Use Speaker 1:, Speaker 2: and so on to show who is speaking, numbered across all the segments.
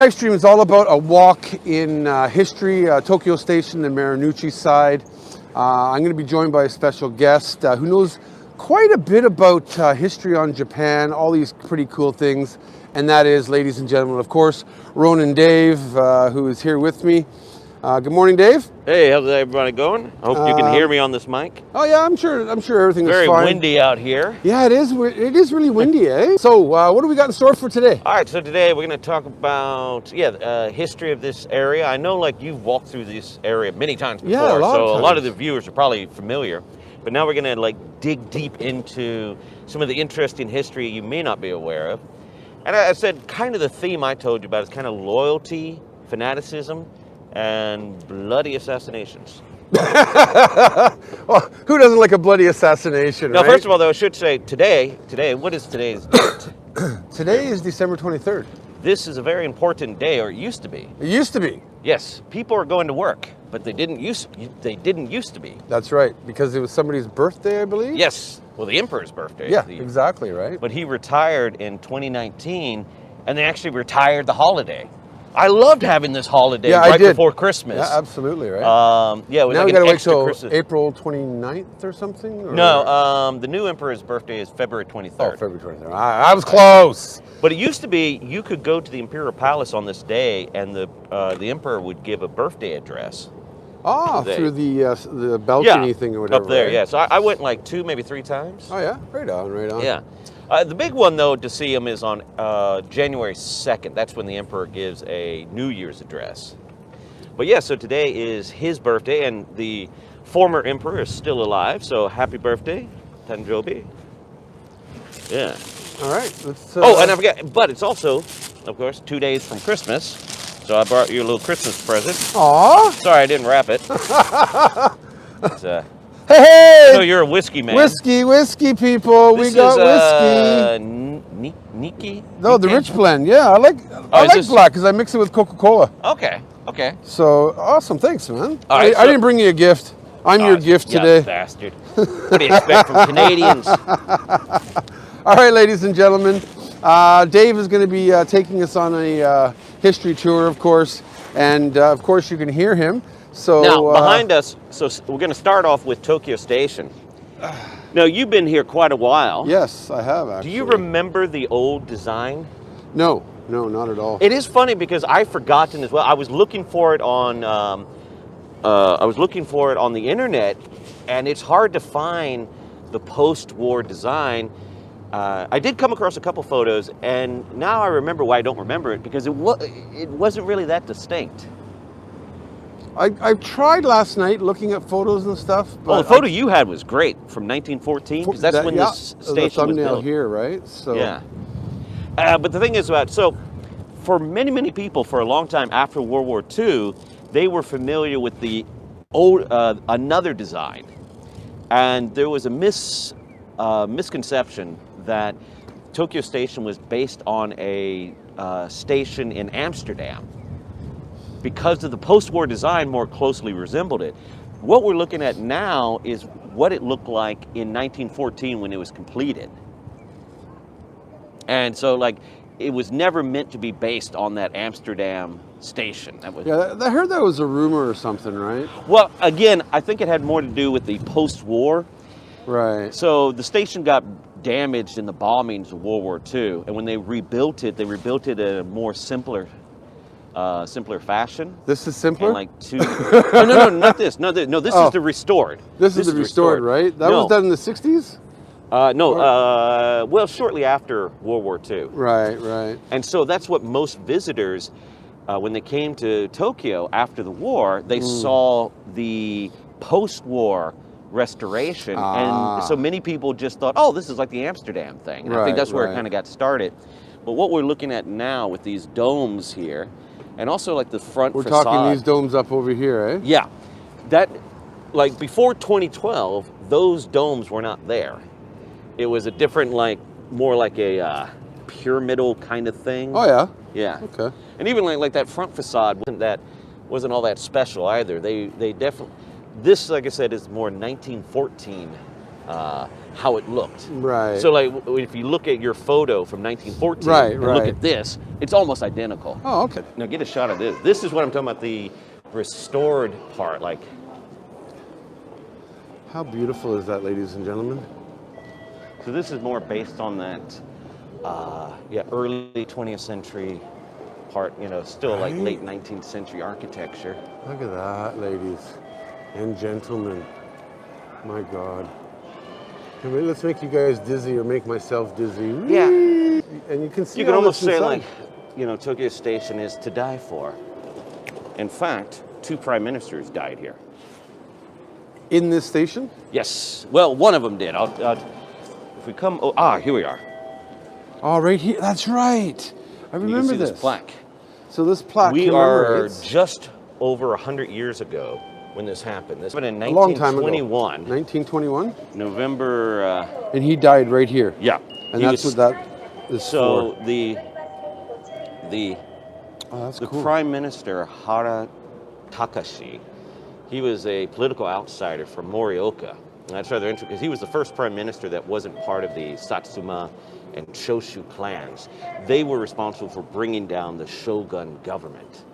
Speaker 1: Livestream is all about a walk in history, Tokyo Station, the Marunouchi side. I'm going to be joined by a special guest who knows quite a bit about history on Japan, all these pretty cool things. And that is, ladies and gentlemen, of course, Ronin Dave, who is here with me. Good morning, Dave.
Speaker 2: Hey, how's everybody going? I hope you can hear me on this mic.
Speaker 1: Oh yeah, I'm sure everything is fine.
Speaker 2: Very windy out here.
Speaker 1: Yeah, it is. It is really windy, eh? So, what do we got in store for today?
Speaker 2: All right, so today we're going to talk about history of this area. I know, like, you've walked through this area many times before,
Speaker 1: yeah, a
Speaker 2: lot of the viewers are probably familiar. But now we're going to dig deep into some of the interesting history you may not be aware of. And I said, kind of the theme I told you about is kind of loyalty, fanaticism, and bloody assassinations.
Speaker 1: Well, who doesn't like a bloody assassination,
Speaker 2: Now,
Speaker 1: right?
Speaker 2: first of all, though, I should say today, what is today's date?
Speaker 1: Today is December 23rd.
Speaker 2: This is a very important day, or it used to be.
Speaker 1: It used to be.
Speaker 2: Yes, people are going to work, but they didn't used to be.
Speaker 1: That's right, because it was somebody's birthday, I believe?
Speaker 2: Yes, well, the emperor's birthday.
Speaker 1: Yeah, exactly, right?
Speaker 2: But he retired in 2019, and they actually retired the holiday. I loved having this holiday right before Christmas.
Speaker 1: Yeah, absolutely, right?
Speaker 2: Yeah, it was
Speaker 1: now
Speaker 2: like
Speaker 1: we got to wait till
Speaker 2: Christmas.
Speaker 1: April 29th or something? Or?
Speaker 2: No, the new emperor's birthday is February 23rd.
Speaker 1: Oh, February 23rd. I was close.
Speaker 2: But it used to be you could go to the imperial palace on this day, and the emperor would give a birthday address.
Speaker 1: Ah, through the balcony thing or whatever.
Speaker 2: Up there,
Speaker 1: right?
Speaker 2: yeah. So I went like 2, maybe 3 times.
Speaker 1: Oh yeah, right on, right on.
Speaker 2: Yeah. The big one, though, to see him is on January 2nd. That's when the emperor gives a New Year's address. But yeah, so today is his birthday, and the former emperor is still alive. So happy birthday, Tanjobi. Yeah.
Speaker 1: All right. Let's,
Speaker 2: oh, and I forgot, but it's also, of course, 2 days from Christmas. So I brought you a little Christmas present.
Speaker 1: Aw.
Speaker 2: Sorry, I didn't wrap it. But,
Speaker 1: hey!
Speaker 2: So you're a whiskey man.
Speaker 1: Whiskey, people.
Speaker 2: This
Speaker 1: we got
Speaker 2: is,
Speaker 1: whiskey.
Speaker 2: Nikki?
Speaker 1: No, the rich blend. Yeah, I like black because I mix it with Coca-Cola.
Speaker 2: Okay.
Speaker 1: So awesome. Thanks, man.
Speaker 2: All right,
Speaker 1: I didn't bring you a gift. I'm your gift today.
Speaker 2: Bastard. What do you expect from Canadians?
Speaker 1: All right, ladies and gentlemen. Dave is going to be taking us on a history tour, of course, and of course you can hear him. So
Speaker 2: now behind us, so we're going to start off with Tokyo Station. Now you've been here quite a while.
Speaker 1: Yes, I have actually.
Speaker 2: Do you remember the old design?
Speaker 1: No, not at all.
Speaker 2: It is funny because I've forgotten as well. I was looking for it on the internet, and it's hard to find the post-war design. I did come across a couple photos, and now I remember why I don't remember it, because it wasn't really that distinct.
Speaker 1: I tried last night looking at photos and stuff. But
Speaker 2: the photo you had was great from 1914, because that's when this station was built.
Speaker 1: Here, right? So
Speaker 2: yeah. But the thing is for many people for a long time after World War II, they were familiar with the old another design, and there was a misconception that Tokyo Station was based on a station in Amsterdam, because of the post-war design more closely resembled it. What we're looking at now is what it looked like in 1914 when it was completed. And so, it was never meant to be based on that Amsterdam station.
Speaker 1: Yeah, I heard that was a rumor or something, right?
Speaker 2: Well, again, I think it had more to do with the post-war.
Speaker 1: Right.
Speaker 2: So the station got damaged in the bombings of World War II, and when they rebuilt it in a more simpler fashion.
Speaker 1: This is simpler?
Speaker 2: No, not this. No, this is the restored.
Speaker 1: This is the restored, right? That was done in the 60s?
Speaker 2: Well, shortly after World War II.
Speaker 1: Right.
Speaker 2: And so that's what most visitors, when they came to Tokyo after the war, they saw the post-war restoration. And so many people just thought, oh, this is like the Amsterdam thing. And I think that's where it kind of got started. But what we're looking at now with these domes here, and also like the front facade.
Speaker 1: We're talking these domes up over here, eh?
Speaker 2: Yeah. That, before 2012, those domes were not there. It was a different, more like a pyramidal kind of thing.
Speaker 1: Oh, yeah?
Speaker 2: Yeah.
Speaker 1: Okay.
Speaker 2: And even like that front facade wasn't all that special either. They definitely, this, like I said, is more 1914 how it looked.
Speaker 1: Right.
Speaker 2: So like if you look at your photo from 1914
Speaker 1: Right,
Speaker 2: and
Speaker 1: right.
Speaker 2: look at this, it's almost identical.
Speaker 1: Oh, okay.
Speaker 2: Now get a shot of this. This is what I'm talking about, the restored part. Like,
Speaker 1: how beautiful is that, ladies and gentlemen?
Speaker 2: so this is more based on that, early 20th century part, still like
Speaker 1: Right.
Speaker 2: late 19th century architecture.
Speaker 1: Look at that, ladies and gentlemen. My God. Let's make you guys dizzy or make myself dizzy.
Speaker 2: Yeah.
Speaker 1: And you can see
Speaker 2: You can
Speaker 1: all
Speaker 2: almost
Speaker 1: this
Speaker 2: say
Speaker 1: inside.
Speaker 2: like, Tokyo Station is to die for. In fact, 2 prime ministers died here.
Speaker 1: In this station?
Speaker 2: Yes. Well, one of them did. If we come, here we are.
Speaker 1: Oh, right here. That's right. I
Speaker 2: You can
Speaker 1: remember
Speaker 2: see
Speaker 1: this.
Speaker 2: this plaque.
Speaker 1: So this plaque.
Speaker 2: We
Speaker 1: commemorates
Speaker 2: are just over 100 years ago when this happened. This happened in
Speaker 1: a long time ago.
Speaker 2: 1921.
Speaker 1: 1921.
Speaker 2: November.
Speaker 1: And he died right here.
Speaker 2: Yeah.
Speaker 1: And that's what that is
Speaker 2: So
Speaker 1: for.
Speaker 2: the
Speaker 1: Oh, that's
Speaker 2: the
Speaker 1: cool.
Speaker 2: Prime Minister Hara Takashi, he was a political outsider from Morioka. And that's rather interesting because he was the first prime minister that wasn't part of the Satsuma and Choshu clans. They were responsible for bringing down the shogun government.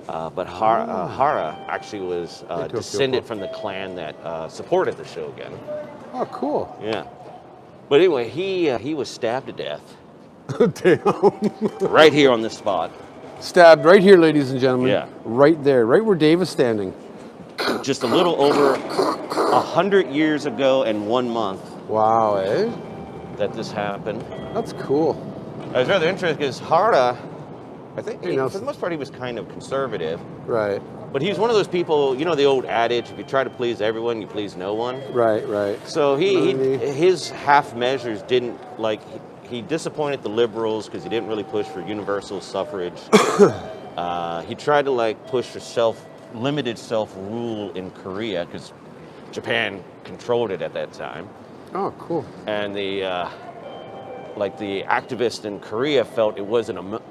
Speaker 2: But Hara actually was descended from the clan that supported the shogun.
Speaker 1: Oh, cool.
Speaker 2: Yeah. But anyway, he was stabbed to death
Speaker 1: Damn.
Speaker 2: right here on this spot.
Speaker 1: Stabbed right here, ladies and gentlemen.
Speaker 2: Yeah.
Speaker 1: Right there, right where Dave is standing.
Speaker 2: Just a little over 100 years ago and 1 month
Speaker 1: Wow, eh?
Speaker 2: that this happened.
Speaker 1: That's cool.
Speaker 2: I was rather interested because Hara, I think
Speaker 1: Hey,
Speaker 2: for the most part he was kind of conservative,
Speaker 1: Right,
Speaker 2: but he was one of those people, the old adage, if you try to please everyone, you please no one.
Speaker 1: right, right.
Speaker 2: So
Speaker 1: Really?
Speaker 2: his half measures didn't, like, he disappointed the liberals because he didn't really push for universal suffrage. He tried to push for limited self-rule in Korea because Japan controlled it at that time.
Speaker 1: Oh, cool.
Speaker 2: And the activists in Korea felt it wasn't enough.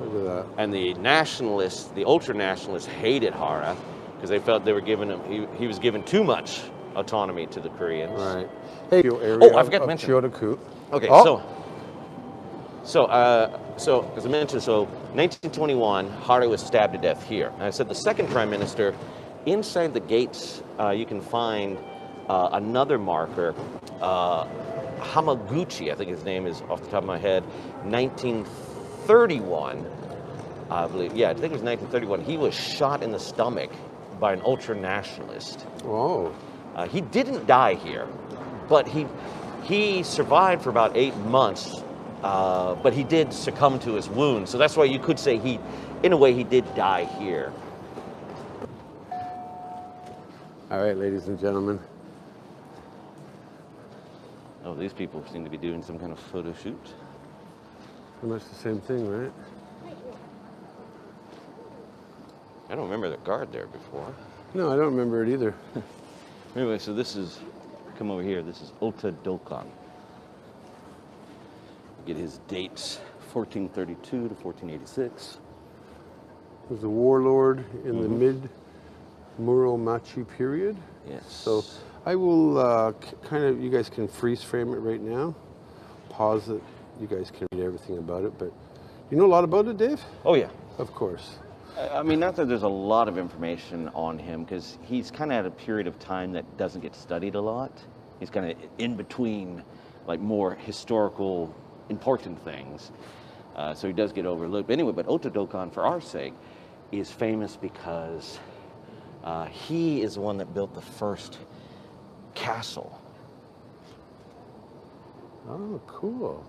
Speaker 1: Look at that.
Speaker 2: And the nationalists, the ultra-nationalists hated Hara because they felt they were giving him, he was giving too much autonomy to the Koreans.
Speaker 1: Right. Hey,
Speaker 2: I forgot to mention.
Speaker 1: Chiyoda-ku.
Speaker 2: Okay,
Speaker 1: Oh.
Speaker 2: so as I mentioned, 1921, Hara was stabbed to death here. And I said the second prime minister, inside the gates, you can find another marker, Hamaguchi, I think his name is off the top of my head, 1931, I believe. Yeah, I think it was 1931. He was shot in the stomach by an ultra-nationalist.
Speaker 1: Whoa.
Speaker 2: He didn't die here, but he survived for about 8 months, but he did succumb to his wounds. So that's why you could say in a way, he did die here.
Speaker 1: All right, ladies and gentlemen.
Speaker 2: Oh, these people seem to be doing some kind of photo shoot.
Speaker 1: Pretty much the same thing, right?
Speaker 2: I don't remember the guard there before.
Speaker 1: No, I don't remember it either.
Speaker 2: Anyway, so come over here, this is Ota Dokan. Get his dates, 1432 to 1486.
Speaker 1: He was a warlord in the mid-Muromachi period.
Speaker 2: Yes.
Speaker 1: So I will you guys can freeze frame it right now. Pause it. You guys can read everything about it, but you know a lot about it, Dave?
Speaker 2: Oh, yeah.
Speaker 1: Of course.
Speaker 2: I mean, not that there's a lot of information on him, because he's kind of at a period of time that doesn't get studied a lot. He's kind of in between, more historical, important things. So he does get overlooked. But anyway, Ota Dokan, for our sake, is famous because he is the one that built the first castle.
Speaker 1: Oh, cool.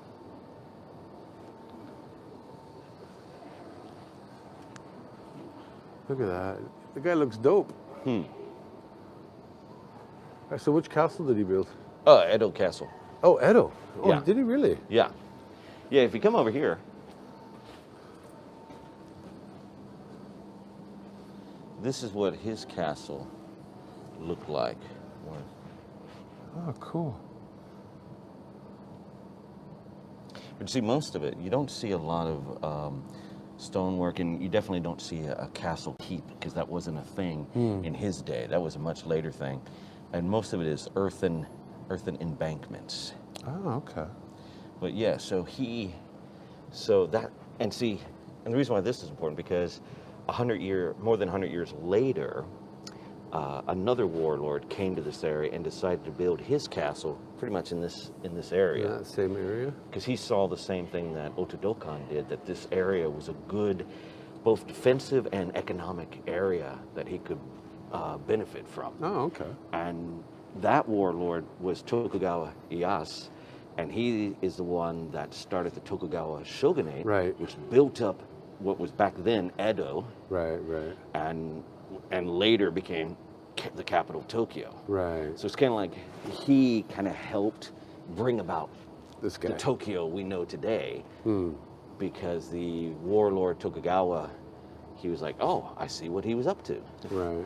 Speaker 1: Look at that. The guy looks dope. So which castle did he build?
Speaker 2: Edo Castle.
Speaker 1: Oh, Edo. Oh,
Speaker 2: Yeah.
Speaker 1: did he really?
Speaker 2: Yeah. Yeah, if you come over here, this is what his castle looked like.
Speaker 1: Oh, cool.
Speaker 2: But you see, most of it, you don't see a lot of stonework, and you definitely don't see a castle keep, because that wasn't a thing in his day. That was a much later thing. And most of it is earthen earthen embankments.
Speaker 1: Oh, okay.
Speaker 2: But yeah, and the reason why this is important because more than 100 years later, another warlord came to this area and decided to build his castle pretty much in this area.
Speaker 1: In that same area?
Speaker 2: Because he saw the same thing that Ota Dokan did, that this area was a good, both defensive and economic area that he could benefit from.
Speaker 1: Oh, okay.
Speaker 2: And that warlord was Tokugawa Ieyasu, and he is the one that started the Tokugawa shogunate,
Speaker 1: right,
Speaker 2: which built up what was back then Edo,
Speaker 1: right,
Speaker 2: and later became the capital of Tokyo.
Speaker 1: Right.
Speaker 2: So it's kind of like he kind of helped bring about
Speaker 1: this guy,
Speaker 2: the Tokyo we know today, because the warlord Tokugawa, he was like, oh, I see what he was up to.
Speaker 1: Right.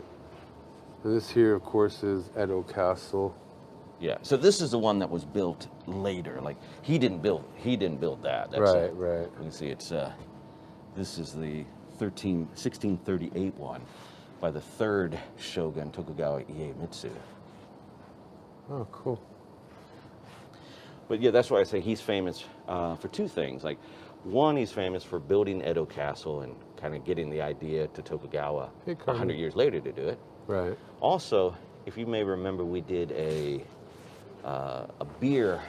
Speaker 1: And this here, of course, is Edo Castle.
Speaker 2: Yeah. So this is the one that was built later. Like he didn't build that. That's
Speaker 1: right.
Speaker 2: You can see it's this is the 1638 one by the third shogun Tokugawa Ieyasu.
Speaker 1: Oh, cool.
Speaker 2: But yeah, that's why I say he's famous for two things. Like, one, he's famous for building Edo Castle and kind of getting the idea to Tokugawa 100 years later to do it.
Speaker 1: Right.
Speaker 2: Also, if you may remember, we did a beer.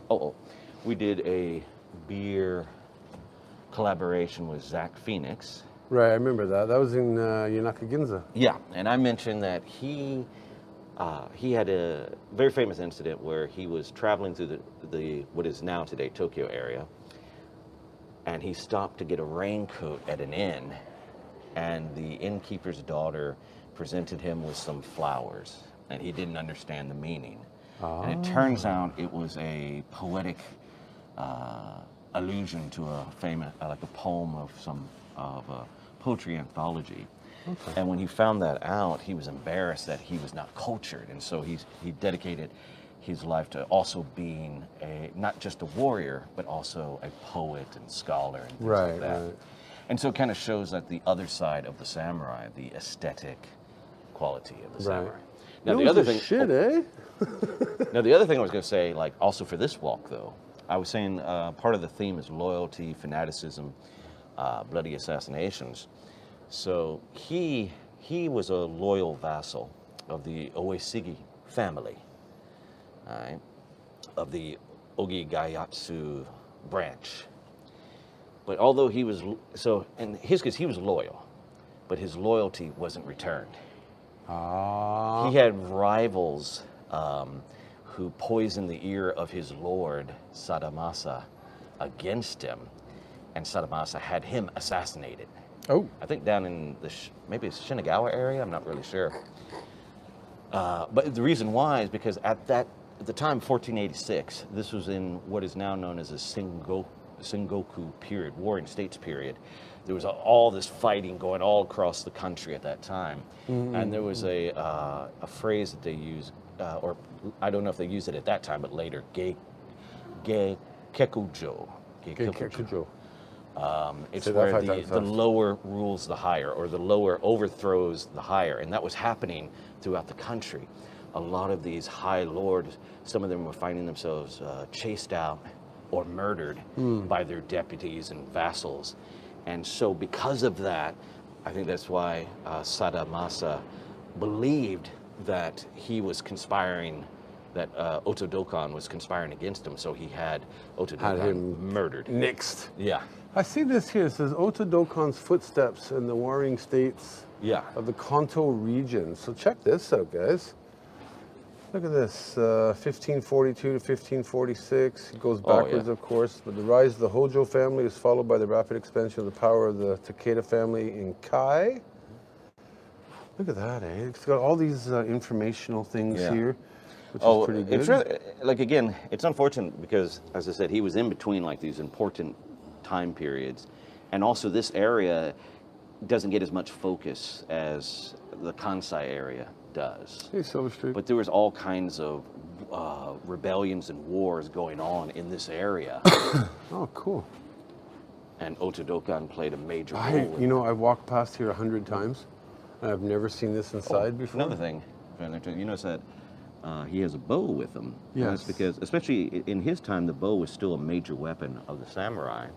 Speaker 2: What? We did a beer collaboration with Zach Phoenix.
Speaker 1: Right, I remember that. That was in Yanaka-Ginza.
Speaker 2: Yeah, and I mentioned that he had a very famous incident where he was traveling through the what is now today Tokyo area, and he stopped to get a raincoat at an inn, and the innkeeper's daughter presented him with some flowers, and he didn't understand the meaning. And it turns out it was a poetic allusion to a famous, like a poem of a poetry anthology.
Speaker 1: Okay.
Speaker 2: And when he found that out, he was embarrassed that he was not cultured, and so he dedicated his life to also being not just a warrior, but also a poet and scholar and things like that. Right. And so it kind of shows that the other side of the samurai, the aesthetic quality of the samurai. Now the other thing, now the other thing I was going to say, like also for this walk though, I was saying part of the theme is loyalty, fanaticism, bloody assassinations. So he was a loyal vassal of the Oesigi family, right, of the Ogigayatsu branch. But although he was, in his case, he was loyal, but his loyalty wasn't returned. He had rivals who poisoned the ear of his lord, Sadamasa, against him, and Sadamasa had him assassinated.
Speaker 1: Oh.
Speaker 2: I think down in maybe it's Shinagawa area, I'm not really sure. But the reason why is because at the time, 1486, this was in what is now known as a Sengoku period, Warring States period. There was all this fighting going all across the country at that time. Mm-hmm. And there was a phrase that they used, or I don't know if they used it at that time, but later, Geikekujo. It's where the lower rules the higher, or the lower overthrows the higher, and that was happening throughout the country. A lot of these high lords, some of them were finding themselves chased out or murdered by their deputies and vassals. And so because of that, I think that's why Sadamasa believed that he was conspiring, that Ota Dokan was conspiring against him, so he had Ota Dokan murdered.
Speaker 1: Nixed.
Speaker 2: Yeah.
Speaker 1: I see this here. It says Ota Dokan's footsteps in the warring states of the Kanto region. So check this out, guys. Look at this, 1542 to 1546. It goes backwards, of course. But the rise of the Hojo family is followed by the rapid expansion of the power of the Takeda family in Kai. Look at that, eh? It's got all these informational things here, which is pretty good.
Speaker 2: It's really, like, again, it's unfortunate because, as I said, he was in between like these important time periods, and also this area doesn't get as much focus as the Kansai area does.
Speaker 1: Hey, Silver Street.
Speaker 2: But there was all kinds of rebellions and wars going on in this area.
Speaker 1: Oh, cool.
Speaker 2: And Ota Dokan played a major role.
Speaker 1: You know, I've walked past here 100 times, and I've never seen this inside before.
Speaker 2: Another thing, You notice that he has a bow with him.
Speaker 1: Yes.
Speaker 2: And that's because, especially in his time, the bow was still a major weapon of the samurai.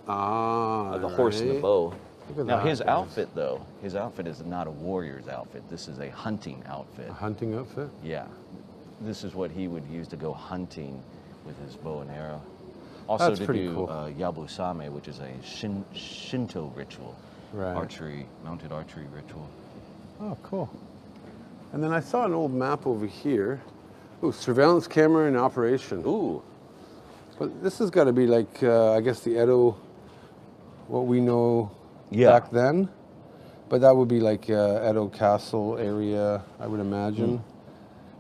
Speaker 2: The horse and the bow. Now his outfit, though, his outfit is not a warrior's outfit. This is a hunting outfit.
Speaker 1: A hunting outfit?
Speaker 2: Yeah. This is what he would use to go hunting with his bow and arrow. Also
Speaker 1: That's
Speaker 2: to
Speaker 1: pretty
Speaker 2: do
Speaker 1: cool.
Speaker 2: Yabusame, which is a Shinto ritual.
Speaker 1: Right.
Speaker 2: Mounted archery ritual.
Speaker 1: Oh, cool. And then I saw an old map over here. Ooh, surveillance camera in operation.
Speaker 2: Ooh.
Speaker 1: But this has got to be like, I guess the Edo, what we know back then. But that would be like Edo Castle area, I would imagine.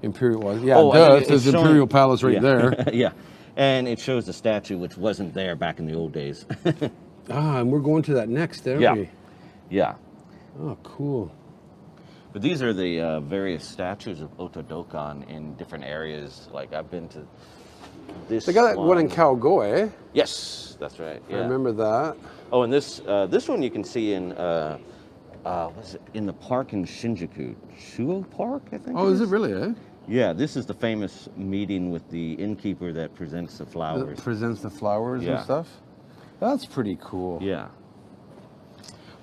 Speaker 1: Imperial was. Yeah, it says Imperial Palace right there.
Speaker 2: Yeah. And it shows the statue, which wasn't there back in the old days.
Speaker 1: And we're going to that next, aren't we?
Speaker 2: Yeah.
Speaker 1: Oh, cool.
Speaker 2: But these are the various statues of Ota Dokan in different areas. Like I've been to this.
Speaker 1: They got that one in Kaogoe, eh?
Speaker 2: Yes, that's right. Yeah.
Speaker 1: I remember that.
Speaker 2: Oh, and this one you can see in what's it, in the park in Shinjuku, Shuo Park, I think.
Speaker 1: Oh, is it really, eh?
Speaker 2: Yeah, this is the famous meeting with the innkeeper that presents the flowers.
Speaker 1: That presents the flowers and stuff. That's pretty cool.
Speaker 2: Yeah.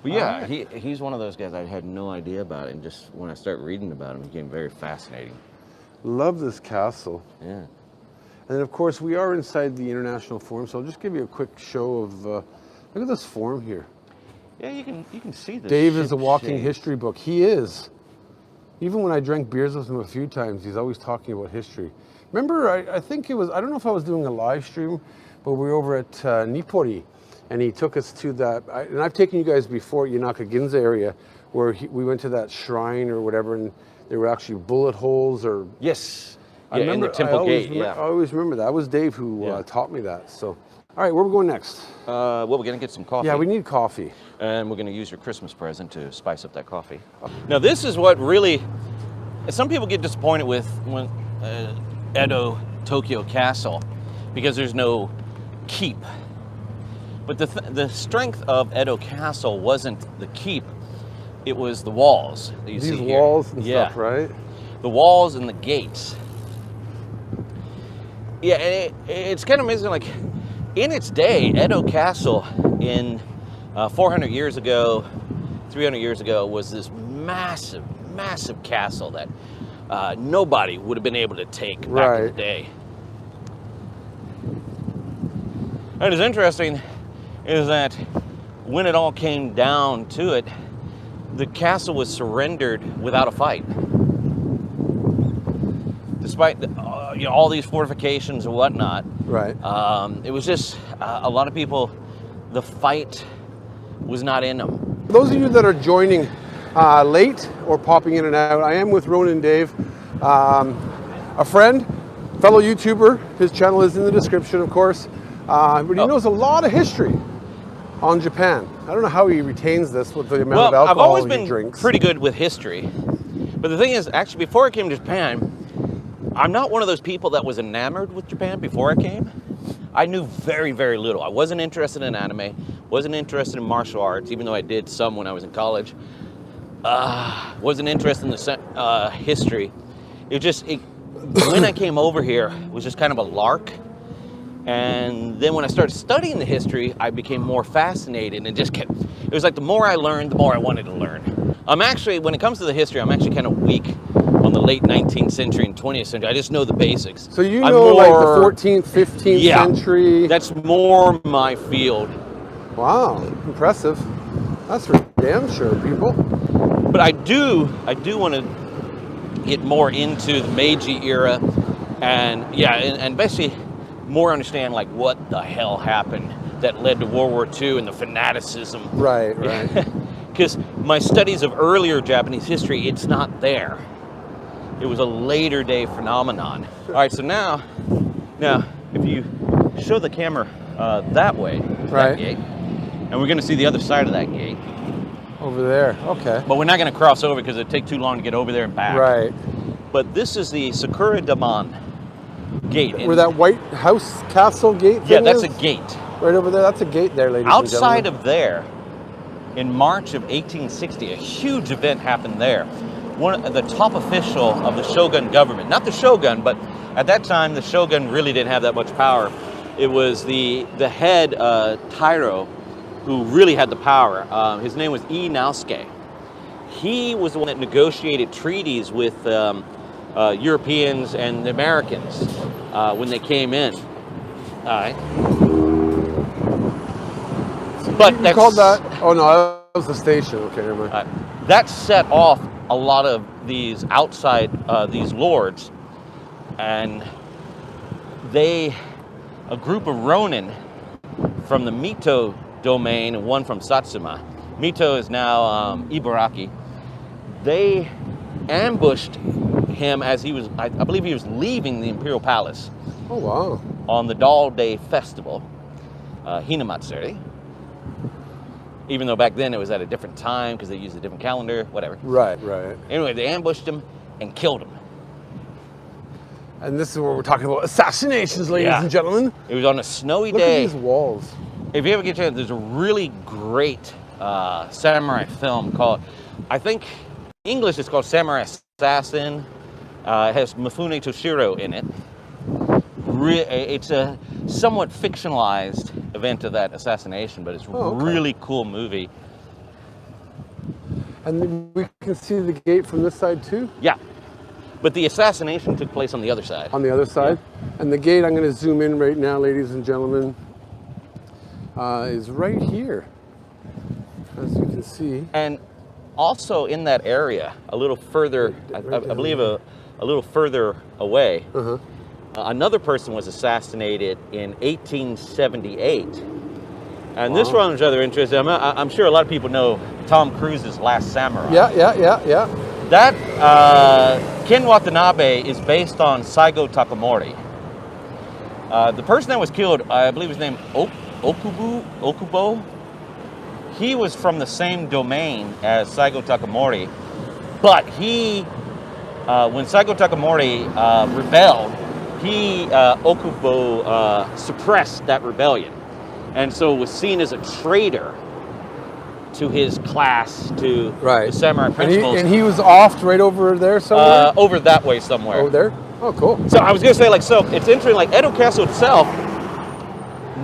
Speaker 2: But yeah, he's one of those guys I had no idea about, and just when I started reading about him, it became very fascinating.
Speaker 1: Love this castle.
Speaker 2: Yeah.
Speaker 1: And then, of course, we are inside the International Forum, so I'll just give you a quick show of, look at this forum here.
Speaker 2: Yeah, you can see this.
Speaker 1: Dave is a walking history book. He is. Even when I drank beers with him a few times, he's always talking about history. Remember, I think it was, I don't know if I was doing a live stream, but we were over at Nippori, and he took us to that, and I've taken you guys before, Yanaka Ginza area, where we went to that shrine or whatever, and there were actually bullet holes or...
Speaker 2: Yes.
Speaker 1: I remember,
Speaker 2: in the temple gate,
Speaker 1: I always remember that. It was Dave who taught me that, so... All right, where are we going next?
Speaker 2: Well, we're going to get some coffee.
Speaker 1: Yeah, we need coffee.
Speaker 2: And we're going to use your Christmas present to spice up that coffee. Now, this is what really... Some people get disappointed with when Edo Tokyo Castle because there's no keep. But the strength of Edo Castle wasn't the keep. It was the walls that you see here.
Speaker 1: These walls and stuff, right?
Speaker 2: The walls and the gates. Yeah, it's kind of amazing, like... In its day, Edo Castle in 400 years ago, 300 years ago, was this massive, massive castle that nobody would have been able to take back in the day. And it's interesting is that when it all came down to it, the castle was surrendered without a fight. Despite all these fortifications and whatnot.
Speaker 1: Right.
Speaker 2: It was just a lot of people, the fight was not in them.
Speaker 1: Those of you that are joining late or popping in and out, I am with Ronan Dave, a friend, fellow YouTuber. His channel is in the description, of course. But he knows a lot of history on Japan. I don't know how he retains this with the amount of alcohol
Speaker 2: I've always
Speaker 1: he
Speaker 2: been
Speaker 1: drinks.
Speaker 2: pretty good with history. But the thing is, actually, before I came to Japan, I'm not one of those people that was enamored with Japan before I came. I knew very, very little. I wasn't interested in anime, wasn't interested in martial arts, even though I did some when I was in college. Wasn't interested in the history. It just, when I came over here, it was just kind of a lark. And then when I started studying the history, I became more fascinated and just kept, it was like the more I learned, the more I wanted to learn. I'm actually, when it comes to the history, I'm actually kind of weak on the late 19th century and 20th century. I just know the basics.
Speaker 1: So you know like the 14th, 15th century?
Speaker 2: That's more my field.
Speaker 1: Wow, impressive. That's for damn sure, people.
Speaker 2: But I do want to get more into the Meiji era and basically more understand like what the hell happened that led to World War II and the fanaticism.
Speaker 1: Right.
Speaker 2: Because my studies of earlier Japanese history, it's not there. It was a later day phenomenon. All right, so now if you show the camera that way, that gate, and we're going to see the other side of that gate.
Speaker 1: Over there, okay.
Speaker 2: But we're not going to cross over because it'd take too long to get over there and back.
Speaker 1: Right.
Speaker 2: But this is the Sakuradamon Gate.
Speaker 1: Where that White House Castle gate thing
Speaker 2: that's
Speaker 1: is?
Speaker 2: A gate.
Speaker 1: Right over there, that's a gate there, ladies and gentlemen.
Speaker 2: Outside of there, in March of 1860, a huge event happened there. the top official of the shogun government. Not the shogun, but at that time the shogun really didn't have that much power. It was the head Taira who really had the power. His name was Naosuke. He was the one that negotiated treaties with Europeans and the Americans when they came in. All right. But
Speaker 1: you called that? Oh no, that was the station. Okay, never mind.
Speaker 2: That set off a lot of these outside these lords, and a group of Ronin from the Mito domain and one from Satsuma. Mito is now Ibaraki. They ambushed him as he was, I believe he was leaving the Imperial Palace.
Speaker 1: Oh wow!
Speaker 2: On the Doll Day Festival, Hinamatsuri. Even though back then it was at a different time because they used a different calendar, whatever.
Speaker 1: Right, right.
Speaker 2: Anyway, they ambushed him and killed him.
Speaker 1: And this is where we're talking about assassinations, ladies and gentlemen.
Speaker 2: It was on a snowy
Speaker 1: Look
Speaker 2: day.
Speaker 1: Look at these walls.
Speaker 2: If you ever get a chance, there's a really great samurai film called, I think English is called Samurai Assassin. It has Mifune Toshiro in it. It's a somewhat fictionalized event of that assassination, but it's a really cool movie.
Speaker 1: And we can see the gate from this side too?
Speaker 2: Yeah. But the assassination took place on the other side.
Speaker 1: On the other side? Yeah. And the gate, I'm going to zoom in right now, ladies and gentlemen, is right here, as you can see.
Speaker 2: And also in that area, a little further, I believe a little further away, another person was assassinated in 1878. And this one's rather interesting. I'm sure a lot of people know Tom Cruise's Last Samurai.
Speaker 1: Yeah.
Speaker 2: That, Ken Watanabe is based on Saigo Takamori. The person that was killed, I believe his name Okubo. He was from the same domain as Saigo Takamori, but he, when Saigo Takamori rebelled, Okubo suppressed that rebellion, and so was seen as a traitor to his class, to the samurai principles.
Speaker 1: And he was offed right over there somewhere?
Speaker 2: Over that way somewhere.
Speaker 1: Over there? Oh, cool.
Speaker 2: So I was going to say, so it's interesting, Edo Castle itself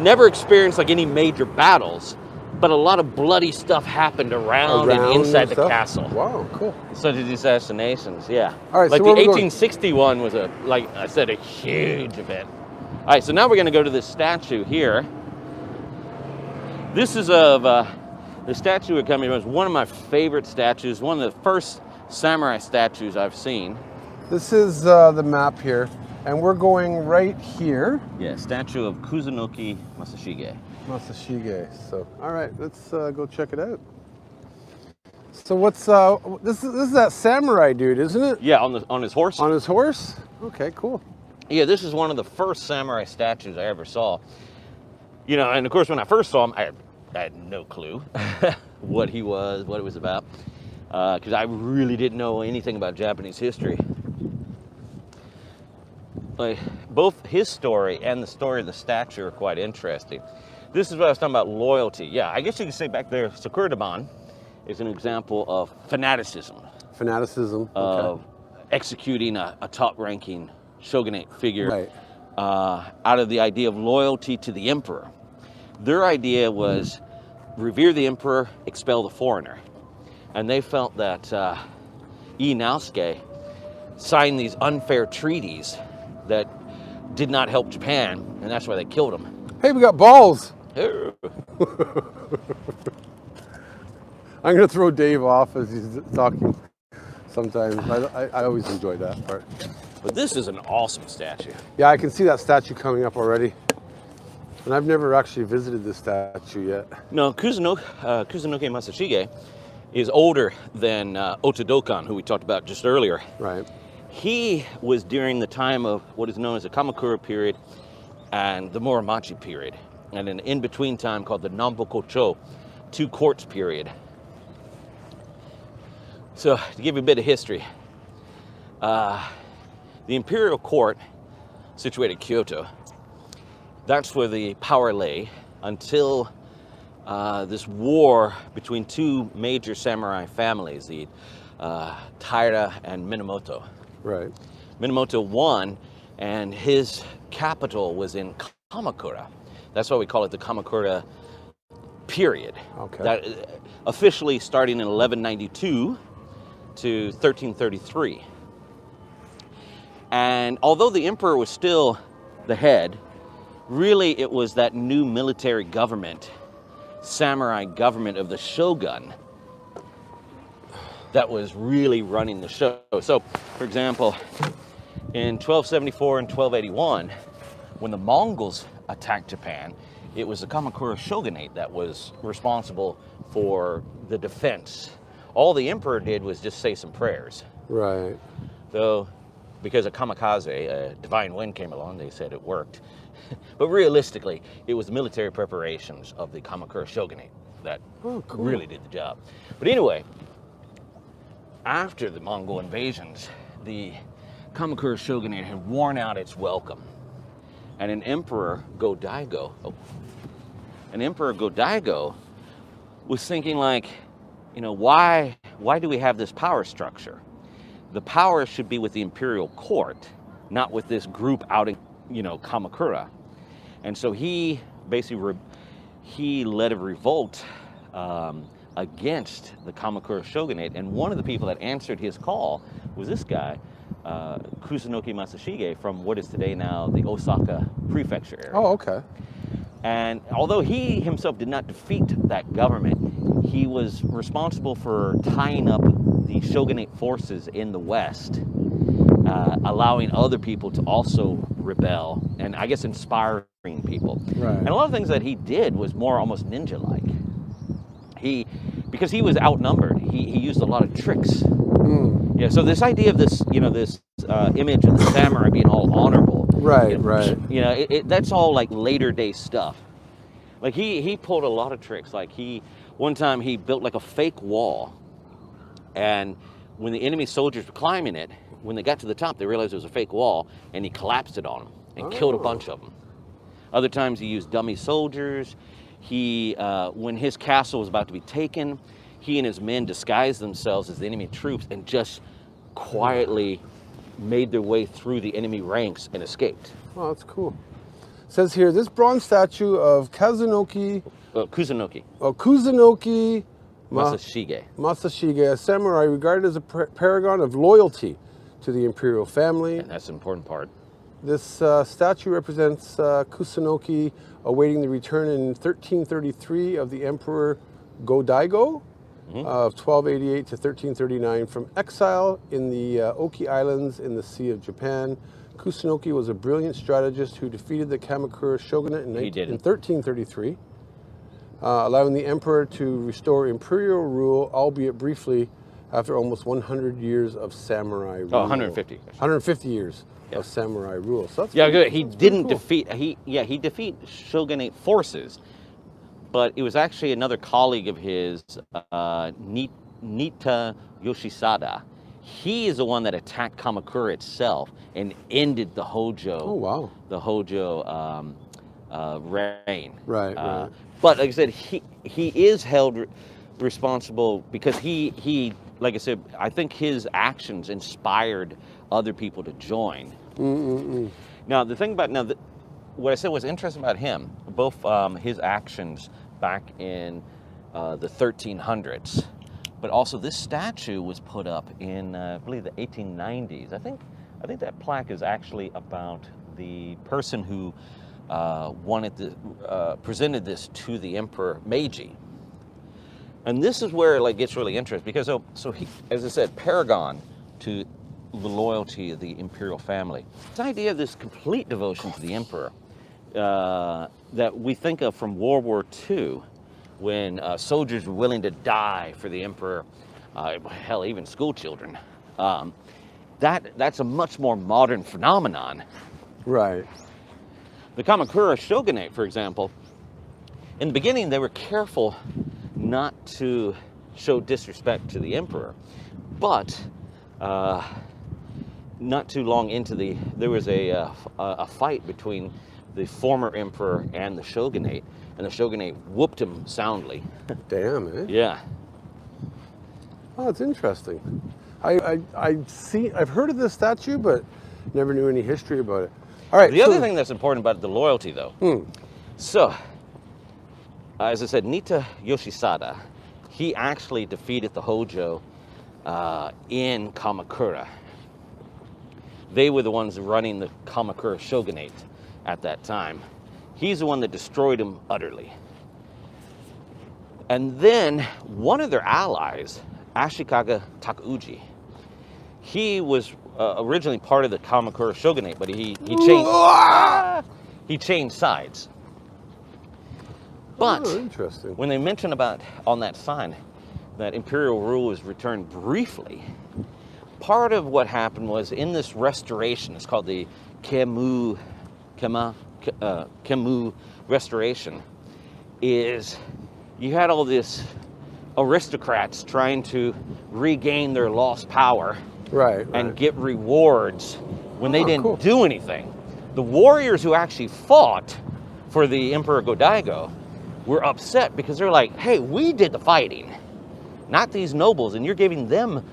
Speaker 2: never experienced any major battles, but a lot of bloody stuff happened around and inside the castle.
Speaker 1: Wow, cool.
Speaker 2: Such as the assassinations, yeah.
Speaker 1: All right,
Speaker 2: the
Speaker 1: so
Speaker 2: 1861 was like I said, a huge event. All right, so now we're going to go to this statue here. This is of the statue we're coming from. Is one of my favorite statues, one of the first samurai statues I've seen.
Speaker 1: This is the map here, and we're going right here.
Speaker 2: Yeah, statue of Kusunoki Masashige.
Speaker 1: Masashige. So, all right, let's go check it out. So what's this is that samurai dude, isn't it?
Speaker 2: Yeah, on his horse.
Speaker 1: On his horse? Okay, cool.
Speaker 2: Yeah, this is one of the first samurai statues I ever saw. You know, and of course, when I first saw him, I had no clue what he was, what it was about, because I really didn't know anything about Japanese history. Both his story and the story of the statue are quite interesting. This is what I was talking about, loyalty. Yeah, I guess you could say back there, Sakuradamon is an example of fanaticism.
Speaker 1: Fanaticism,
Speaker 2: of executing a top-ranking shogunate figure out of the idea of loyalty to the emperor. Their idea was revere the emperor, expel the foreigner. And they felt that Naosuke signed these unfair treaties that did not help Japan, and that's why they killed him.
Speaker 1: Hey, we got balls. I'm going to throw Dave off as he's talking sometimes. I always enjoy that part.
Speaker 2: But this is an awesome statue.
Speaker 1: Yeah, I can see that statue coming up already. And I've never actually visited this statue yet. No,
Speaker 2: Kusunoki Masashige is older than Ota Dokan, who we talked about just earlier.
Speaker 1: Right.
Speaker 2: He was during the time of what is known as the Kamakura period and the Muromachi period, and an in-between time called the Nambokocho, two courts period. So, to give you a bit of history, the imperial court, situated in Kyoto, that's where the power lay until this war between two major samurai families, the Taira and Minamoto.
Speaker 1: Right.
Speaker 2: Minamoto won, and his capital was in Kamakura. That's why we call it the Kamakura period.
Speaker 1: Okay.
Speaker 2: That officially starting in 1192 to 1333. And although the emperor was still the head, really it was that new military government, samurai government of the shogun, that was really running the show. So, for example, in 1274 and 1281, when the Mongols attacked Japan, it was the Kamakura shogunate that was responsible for the defense. All the emperor did was just say some prayers.
Speaker 1: Right.
Speaker 2: So, because a kamikaze, a divine wind came along, they said it worked. But realistically, it was the military preparations of the Kamakura shogunate that really did the job. But anyway, after the Mongol invasions, the Kamakura shogunate had worn out its welcome. And an emperor, Go-Daigo, was thinking like, you know, why do we have this power structure? The power should be with the imperial court, not with this group out in, you know, Kamakura. And so he basically he led a revolt against the Kamakura shogunate, and one of the people that answered his call was this guy, Kusunoki Masashige, from what is today now the Osaka prefecture area.
Speaker 1: Oh, okay.
Speaker 2: And although he himself did not defeat that government, he was responsible for tying up the shogunate forces in the west, allowing other people to also rebel, and I guess inspiring people.
Speaker 1: Right.
Speaker 2: And a lot of things that he did was more almost ninja-like. Because he was outnumbered, he used a lot of tricks. Yeah, so this idea of this, you know, this image of the samurai being all honorable.
Speaker 1: Right,
Speaker 2: you know,
Speaker 1: right.
Speaker 2: You know, that's all like later day stuff. Like he pulled a lot of tricks. Like one time he built like a fake wall, and when the enemy soldiers were climbing it, when they got to the top, they realized it was a fake wall, and he collapsed it on them and killed a bunch of them. Other times he used dummy soldiers. When his castle was about to be taken, he and his men disguised themselves as the enemy troops and just quietly made their way through the enemy ranks and escaped.
Speaker 1: Oh, that's cool. It says here, this bronze statue of
Speaker 2: Kusunoki
Speaker 1: Masashige, a samurai regarded as a paragon of loyalty to the imperial family.
Speaker 2: And that's an important part.
Speaker 1: This statue represents Kusunoki awaiting the return in 1333 of the Emperor Go-Daigo of 1288 to 1339 from exile in the Oki Islands in the Sea of Japan. Kusunoki was a brilliant strategist who defeated the Kamakura shogunate in 1333, allowing the emperor to restore imperial rule, albeit briefly, after almost 100 years of samurai rule.
Speaker 2: Oh, 150.
Speaker 1: 150 years of samurai rule. So that's
Speaker 2: good. He didn't
Speaker 1: cool.
Speaker 2: he defeated shogunate forces, but it was actually another colleague of his, Nita Yoshisada. He is the one that attacked Kamakura itself and ended the Hojo.
Speaker 1: Oh, wow.
Speaker 2: The Hojo reign.
Speaker 1: Right, right.
Speaker 2: But like I said, he is held responsible because he like I said, I think his actions inspired other people to join. Now the thing about what I said was interesting about him, both his actions back in the 1300s, but also this statue was put up in I believe the 1890s. I think that plaque is actually about the person who presented this to the Emperor Meiji. And this is where it gets really interesting because so he, as I said, paragon to the loyalty of the imperial family. This idea of this complete devotion to the emperor that we think of from World War II, when soldiers were willing to die for the emperor, hell, even school children. That's a much more modern phenomenon.
Speaker 1: Right.
Speaker 2: The Kamakura shogunate, for example, in the beginning they were careful not to show disrespect to the emperor, but not too long into there was a fight between the former emperor and the shogunate, and the shogunate whooped him soundly.
Speaker 1: Damn, eh?
Speaker 2: Yeah.
Speaker 1: Oh, it's interesting. I've heard of this statue, but never knew any history about it. All right.
Speaker 2: The other thing that's important about the loyalty, though. So, as I said, Nita Yoshisada, he actually defeated the Hojo in Kamakura. They were the ones running the Kamakura shogunate at that time. He's the one that destroyed him utterly. And then one of their allies, Ashikaga Takauji, he was originally part of the Kamakura shogunate, but he changed sides. But
Speaker 1: interesting.
Speaker 2: When they mention about on that sign that imperial rule was returned briefly, part of what happened was in this restoration, it's called the Kemu restoration, is you had all this aristocrats trying to regain their lost power,
Speaker 1: right.
Speaker 2: and get rewards when they didn't do anything. The warriors who actually fought for the Emperor Go-Daigo were upset because they're like, hey, we did the fighting, not these nobles, and you're giving them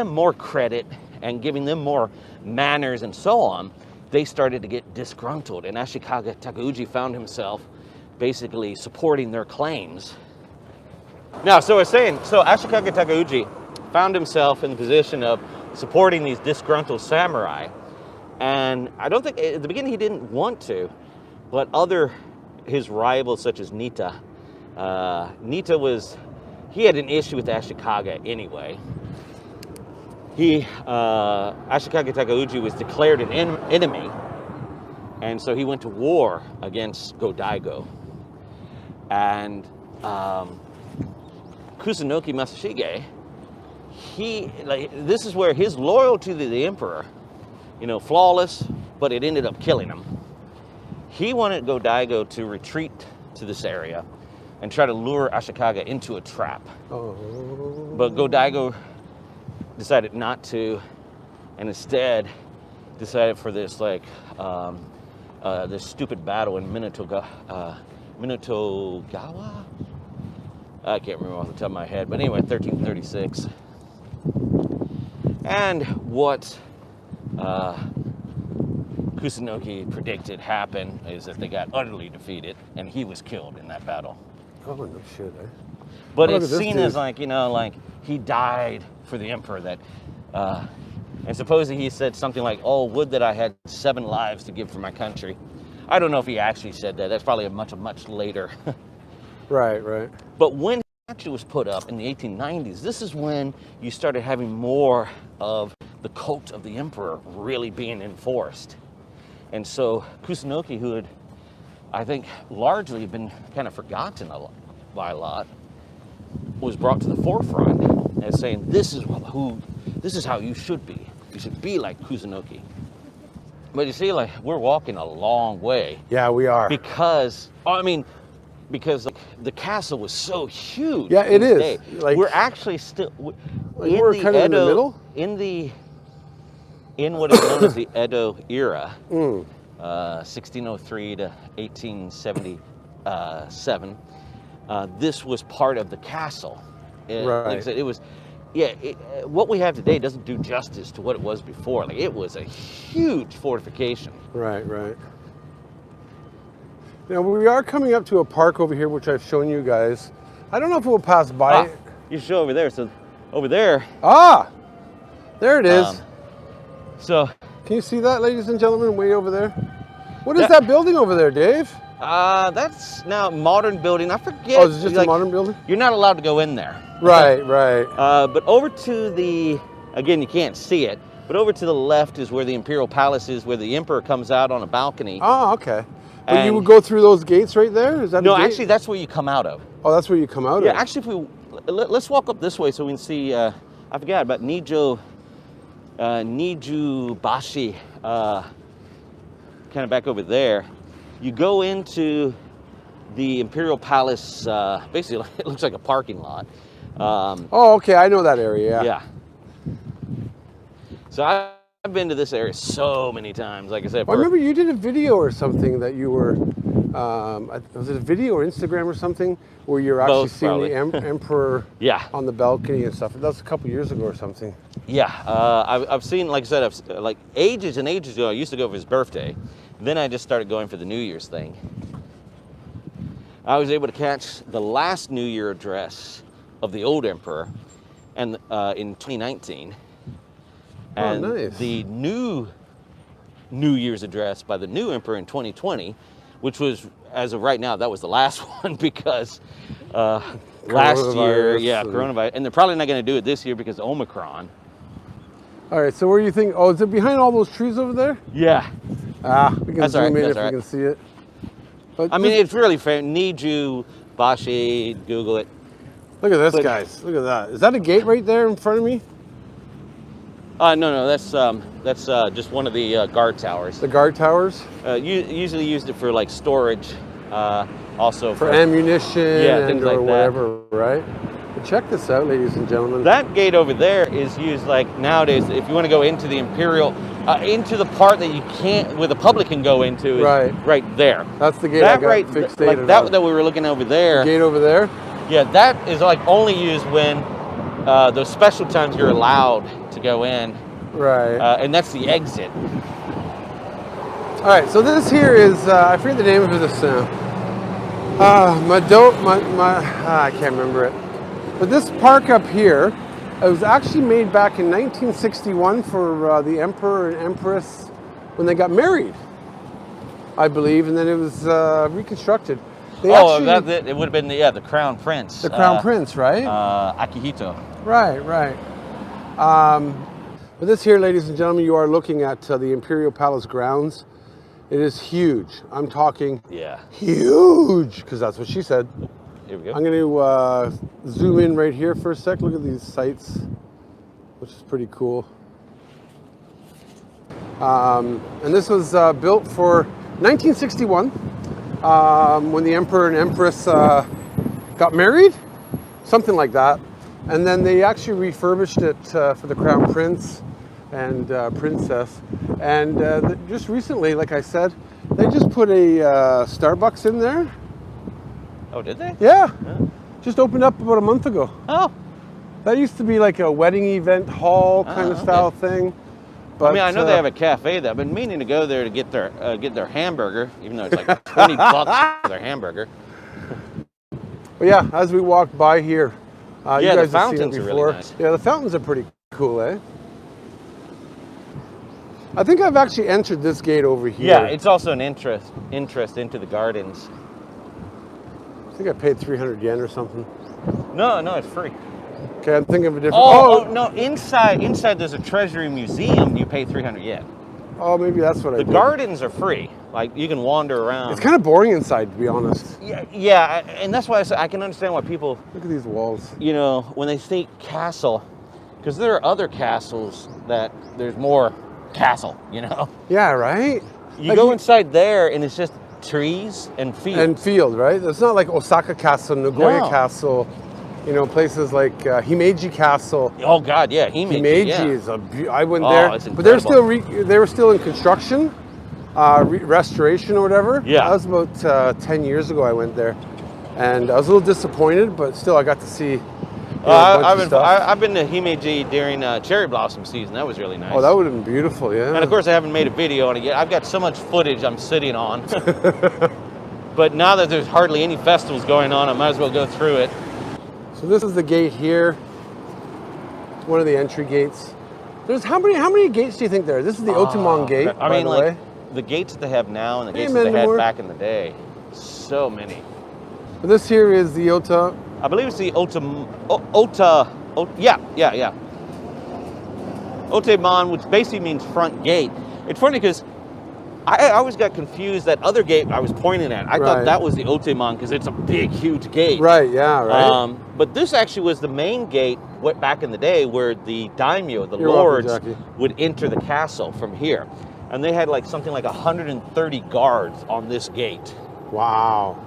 Speaker 2: more credit and giving them more manners and so on. They started to get disgruntled, and Ashikaga Takauji found himself basically supporting their claims. Now, so Ashikaga Takauji found himself in the position of supporting these disgruntled samurai, and I don't think, at the beginning he didn't want to, but his rivals such as Nita he had an issue with Ashikaga anyway. Ashikaga Takauji was declared an enemy, and so he went to war against Go-Daigo. And Kusunoki Masashige, this is where his loyalty to the emperor, flawless, but it ended up killing him. He wanted Go-Daigo to retreat to this area and try to lure Ashikaga into a trap. But Go-Daigo decided not to, and instead decided for this this stupid battle in Minotogawa. I can't remember off the top of my head, but anyway, 1336. And what Kusunoki predicted happened is that they got utterly defeated, and he was killed in that battle.
Speaker 1: Oh, no shit, eh?
Speaker 2: But it's seen as he died for the emperor. And supposedly he said something like, oh, would that I had 7 lives to give for my country. I don't know if he actually said that. That's probably much later.
Speaker 1: Right.
Speaker 2: But when the statue was put up in the 1890s, this is when you started having more of the cult of the emperor really being enforced. And so Kusunoki, who had, I think, largely been kind of forgotten by a lot, was brought to the forefront as saying, this is how you should be. You should be like Kusunoki. But you see, we're walking a long way.
Speaker 1: Yeah, we are.
Speaker 2: Because the castle was so huge.
Speaker 1: Yeah, it is.
Speaker 2: We're actually still
Speaker 1: we're kind of in the middle?
Speaker 2: In what is known as the Edo era, 1603 to 1877. This was part of the castle.
Speaker 1: Right.
Speaker 2: Like I said, it was. Yeah, what we have today doesn't do justice to what it was before. It was a huge fortification.
Speaker 1: Right. Now, we are coming up to a park over here, which I've shown you guys. I don't know if we'll pass by it.
Speaker 2: You show over there. So, over there.
Speaker 1: There it is. Can you see that, ladies and gentlemen, way over there? What is that building over there, Dave?
Speaker 2: That's now a modern building. I forget.
Speaker 1: Oh, is it just a modern building?
Speaker 2: You're not allowed to go in there.
Speaker 1: Right.
Speaker 2: But over to again, you can't see it, but over to the left is where the Imperial Palace is, where the Emperor comes out on a balcony.
Speaker 1: Oh, okay. But you would go through those gates right there? Is that
Speaker 2: no, actually, that's where you come out of.
Speaker 1: Oh, that's where you come out of?
Speaker 2: Yeah, actually, let's walk up this way so we can see, I forgot about Nijubashi, kind of back over there. You go into the Imperial Palace, basically, it looks like a parking lot.
Speaker 1: Okay, I know that area,
Speaker 2: yeah. So I've been to this area so many times, like I said.
Speaker 1: I remember you did a video or something that you were Was it a video or Instagram or something where you're actually
Speaker 2: Both,
Speaker 1: seeing
Speaker 2: probably.
Speaker 1: the emperor
Speaker 2: Yeah.
Speaker 1: on the balcony and stuff? That was a couple years ago or something.
Speaker 2: Yeah, I've seen, like I said, like ages and ages ago, I used to go for his birthday. Then I just started going for the New Year's thing. I was able to catch the last New Year address of the old emperor and in 2019. And
Speaker 1: nice.
Speaker 2: the new New Year's address by the new emperor in 2020, which was, as of right now, that was the last one because last year, coronavirus. And they're probably not going to do it this year because of Omicron.
Speaker 1: All right, so where do you think? Oh, is it behind all those trees over there?
Speaker 2: Yeah.
Speaker 1: We can zoom in if we can see it. But
Speaker 2: I mean, it's really fair. Bashi, Google it.
Speaker 1: Look at this, guys. Look at that. Is that a gate right there in front of me?
Speaker 2: No, that's just one of the guard towers.
Speaker 1: The guard towers?
Speaker 2: Usually used it for like storage, also
Speaker 1: for ammunition
Speaker 2: things like
Speaker 1: or whatever, right? But check this out, ladies and gentlemen.
Speaker 2: That gate over there is used like nowadays if you want to go into the Imperial, into the part that you can't, where the public can go into, is right there.
Speaker 1: That's the gate
Speaker 2: that
Speaker 1: I got
Speaker 2: right,
Speaker 1: fixated
Speaker 2: like that we were looking over there.
Speaker 1: The gate over there?
Speaker 2: Yeah, that is like only used when those special times you're allowed to go in.
Speaker 1: Right.
Speaker 2: And that's the exit.
Speaker 1: All right, so this here is, I forget the name of this now. I can't remember it. But this park up here, it was actually made back in 1961 for the Emperor and Empress when they got married, I believe, and then it was reconstructed. It
Speaker 2: would have been the Crown Prince.
Speaker 1: The Crown Prince, right?
Speaker 2: Akihito.
Speaker 1: Right. But this here, ladies and gentlemen, you are looking at the Imperial Palace grounds. It is huge. I'm talking huge, because that's what she said.
Speaker 2: Here we go.
Speaker 1: I'm going to zoom in right here for a sec. Look at these sites, which is pretty cool. And this was built for 1961 when the Emperor and Empress got married, something like that. And then they actually refurbished it for the Crown Prince and Princess. And just recently, like I said, they just put a Starbucks in there.
Speaker 2: Oh, did they?
Speaker 1: Yeah. Just opened up about a month ago.
Speaker 2: Oh.
Speaker 1: That used to be like a wedding event hall kind of style thing. But,
Speaker 2: I mean, I know they have a cafe there. I've been meaning to go there to get their hamburger, even though it's like 20 bucks for their hamburger.
Speaker 1: But yeah, as we walk by here, you guys
Speaker 2: the
Speaker 1: have
Speaker 2: fountains
Speaker 1: seen it
Speaker 2: are
Speaker 1: before.
Speaker 2: really nice.
Speaker 1: Yeah, the fountains are pretty cool, eh? I think I've actually entered this gate over here.
Speaker 2: Yeah, it's also an interest into the gardens.
Speaker 1: I think I paid 300 yen or something.
Speaker 2: No, it's free.
Speaker 1: Okay, I'm thinking of a different...
Speaker 2: Oh, no, inside there's a treasury museum, you pay 300 yen.
Speaker 1: Oh, maybe that's what I did.
Speaker 2: The gardens are free. Like, you can wander around.
Speaker 1: It's kind of boring inside, to be honest.
Speaker 2: Yeah, and that's why I said I can understand why people...
Speaker 1: Look at these walls.
Speaker 2: You know, when they think castle, because there are other castles that there's more castle, you know?
Speaker 1: Yeah, right?
Speaker 2: You go inside there and it's just trees and fields.
Speaker 1: And field, right? It's not like Osaka Castle, Nagoya Castle, you know, places like Himeji Castle.
Speaker 2: Oh God, yeah, Himeji
Speaker 1: is I went there,
Speaker 2: it's
Speaker 1: but they were still in construction, restoration or whatever.
Speaker 2: Yeah,
Speaker 1: that was about 10 years ago. I went there, and I was a little disappointed, but still, I got to see.
Speaker 2: I've been to Himeji during cherry blossom season. That was really nice.
Speaker 1: Oh, that would have been beautiful, yeah.
Speaker 2: And of course, I haven't made a video on it yet. I've got so much footage I'm sitting on. But now that there's hardly any festivals going on, I might as well go through it.
Speaker 1: So this is the gate here. It's one of the entry gates. There's how many gates do you think there are? This is the Otemon Gate, by the way.
Speaker 2: The gates that they have now and the gates that they had back in the day. So many.
Speaker 1: But this here is the Ota.
Speaker 2: I believe it's the Otemon, which basically means front gate. It's funny because I always got confused that other gate I was pointing at. I thought that was the Otemon because it's a big, huge gate.
Speaker 1: Right, yeah, right.
Speaker 2: But this actually was the main gate back in the day where the daimyo, the lords, would enter the castle from here. And they had like something like 130 guards on this gate.
Speaker 1: Wow.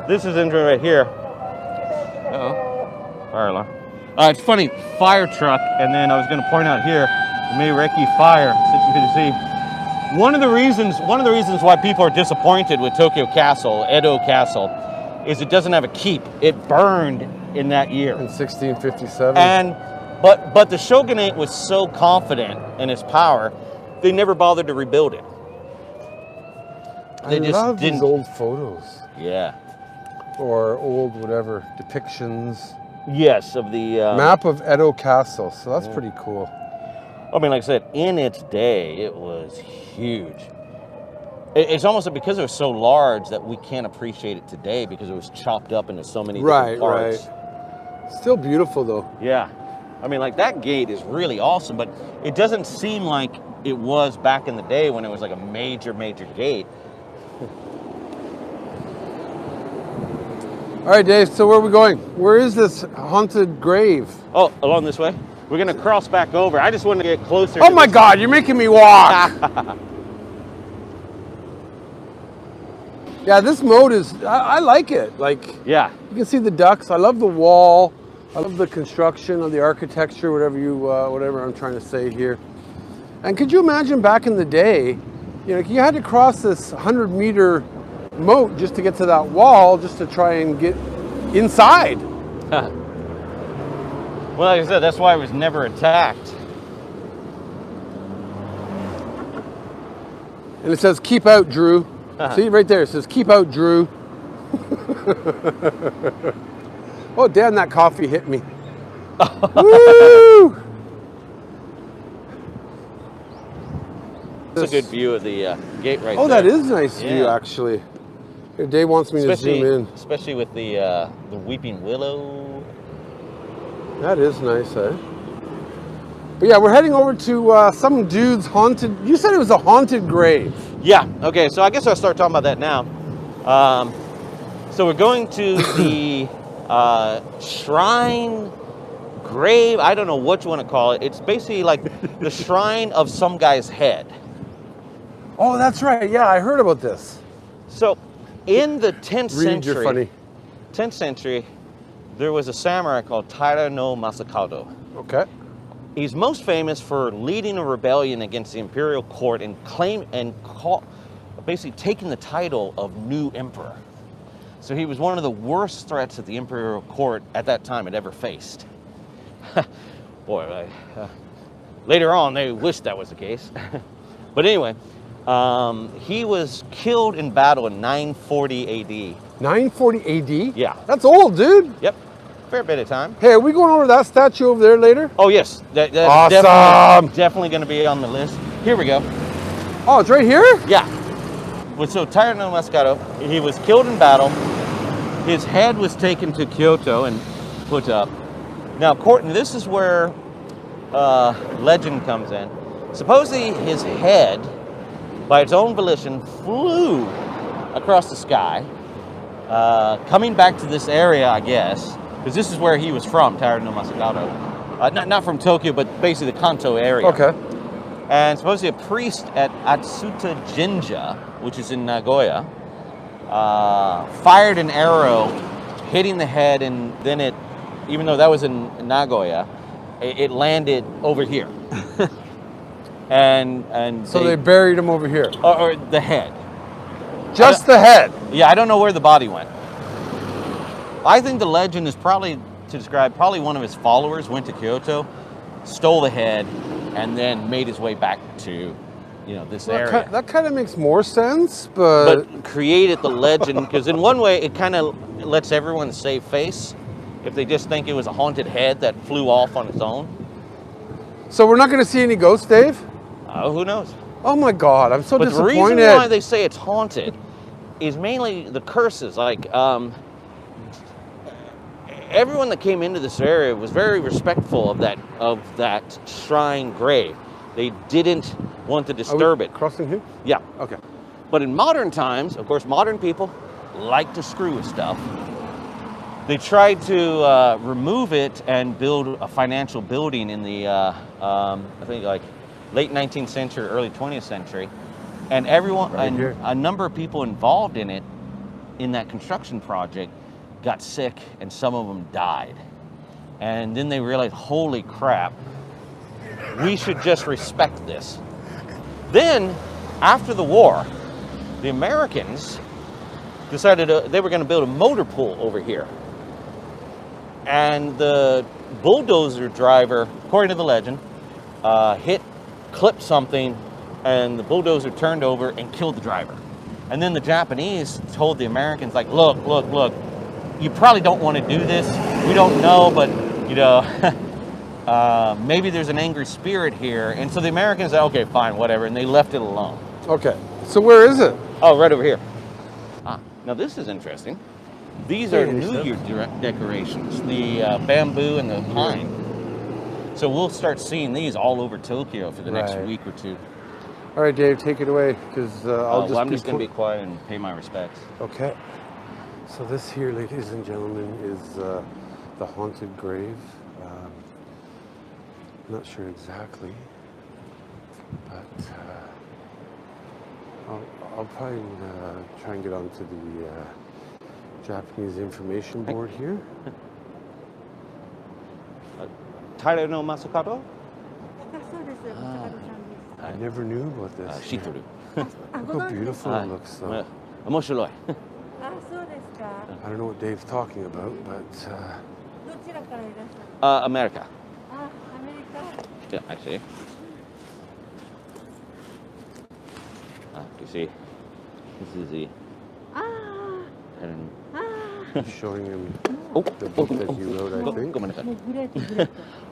Speaker 2: This is entering right here. Uh-oh. Fire alarm. It's funny, fire truck, and then I was going to point out here, the Meireki fire because you see, one of the reasons why people are disappointed with Tokyo Castle, Edo Castle, is it doesn't have a keep. It burned in that year.
Speaker 1: In 1657.
Speaker 2: And but the shogunate was so confident in its power, they never bothered to rebuild it. They
Speaker 1: I love these old photos.
Speaker 2: Yeah.
Speaker 1: Or old whatever depictions.
Speaker 2: Yes, of the
Speaker 1: map of Edo Castle. So that's pretty cool.
Speaker 2: I mean, like I said, in its day, it was huge. It's almost like because it was so large that we can't appreciate it today because it was chopped up into so many different parts.
Speaker 1: Right. Still beautiful though.
Speaker 2: Yeah. I mean, like that gate is really awesome, but it doesn't seem like it was back in the day when it was like a major gate.
Speaker 1: All right, Dave, so where are we going? Where is this haunted grave?
Speaker 2: Oh, along this way? We're going to cross back over. I just wanted to get closer.
Speaker 1: Oh my God, you're making me walk. Yeah, this mode is, I like it. Like,
Speaker 2: yeah,
Speaker 1: you can see the ducks. I love the wall. I love the construction of the architecture, whatever I'm trying to say here. And could you imagine back in the day, you know, you had to cross this 100-meter moat just to get to that wall, just to try and get inside.
Speaker 2: Well, like I said, that's why it was never attacked.
Speaker 1: And it says, keep out, Drew. See, right there, it says, keep out, Drew. Oh, damn, that coffee hit me. Woo!
Speaker 2: That's a good view of the gate right there.
Speaker 1: Oh, that is a nice view, actually. Here, Dave wants me to zoom in.
Speaker 2: Especially with the weeping willow.
Speaker 1: That is nice, eh? But yeah, we're heading over to some dude's haunted... You said it was a haunted grave.
Speaker 2: Yeah, okay, so I guess I'll start talking about that now. So we're going to the shrine, grave, I don't know what you want to call it. It's basically like the shrine of some guy's head.
Speaker 1: Oh, that's right. Yeah, I heard about this.
Speaker 2: So in the 10th century...
Speaker 1: You're funny.
Speaker 2: 10th century, there was a samurai called Taira no Masakado.
Speaker 1: Okay.
Speaker 2: He's most famous for leading a rebellion against the imperial court and basically taking the title of new emperor. So he was one of the worst threats that the imperial court at that time had ever faced. Boy, later on they wished that was the case. But anyway, he was killed in battle in 940 AD. 940 AD? Yeah.
Speaker 1: That's old, dude.
Speaker 2: Yep. Fair bit of time.
Speaker 1: Hey, are we going over that statue over there later?
Speaker 2: Oh, yes. That's
Speaker 1: awesome.
Speaker 2: Definitely going to be on the list. Here we go.
Speaker 1: Oh, it's right here?
Speaker 2: Yeah. So Taira no Masakado, he was killed in battle. His head was taken to Kyoto and put up. Now, Courtney, this is where legend comes in. Supposedly his head, by its own volition, flew across the sky, coming back to this area, I guess, because this is where he was from, Taira no Masakado. Not from Tokyo, but basically the Kanto area.
Speaker 1: Okay.
Speaker 2: And supposedly a priest at Atsuta Jinja, which is in Nagoya, fired an arrow, hitting the head, and then it, even though that was in Nagoya, it landed over here. and
Speaker 1: so they buried him over here?
Speaker 2: Or the head.
Speaker 1: Just the head?
Speaker 2: Yeah, I don't know where the body went. I think the legend is probably one of his followers went to Kyoto, stole the head, and then made his way back to, this area.
Speaker 1: That kind of makes more sense, but
Speaker 2: created the legend, because in one way it kind of lets everyone save face if they just think it was a haunted head that flew off on its own.
Speaker 1: So we're not going to see any ghosts, Dave?
Speaker 2: Who knows?
Speaker 1: Oh my God, I'm so disappointed.
Speaker 2: The reason why they say it's haunted is mainly the curses. Like, everyone that came into this area was very respectful of that shrine grave. They didn't want to disturb it.
Speaker 1: Crossing here?
Speaker 2: Yeah.
Speaker 1: Okay.
Speaker 2: But in modern times, of course, modern people like to screw with stuff. They tried to remove it and build a financial building in the, I think like late 19th century, early 20th century. And a number of people involved in it, in that construction project, got sick and some of them died. And then they realized, holy crap, we should just respect this. Then, after the war, the Americans decided they were going to build a motor pool over here. And the bulldozer driver, according to the legend, clipped something, and the bulldozer turned over and killed the driver. And then the Japanese told the Americans, like, look, you probably don't want to do this. We don't know, but, you know, maybe there's an angry spirit here. And so the Americans said, okay, fine, whatever, and they left it alone.
Speaker 1: Okay, so where is it?
Speaker 2: Oh, right over here. Now this is interesting. These are New Year decorations, the bamboo and the pine. So we'll start seeing these all over Tokyo for the next week or two.
Speaker 1: All right, Dave, take it away, because
Speaker 2: I'm just going to be quiet and pay my respects.
Speaker 1: Okay. So this here, ladies and gentlemen, is the haunted grave. Not sure exactly, but I'll probably try and get onto the Japanese information board here.
Speaker 2: Taira no Masakado?
Speaker 1: I never knew about this.
Speaker 2: Shitoru.
Speaker 1: Look how beautiful it looks, though.
Speaker 2: Omoshiroi.
Speaker 1: I don't know what Dave's talking about, but...
Speaker 2: America. Yeah, actually. You see, this is the...
Speaker 1: showing him the book that you wrote, I think.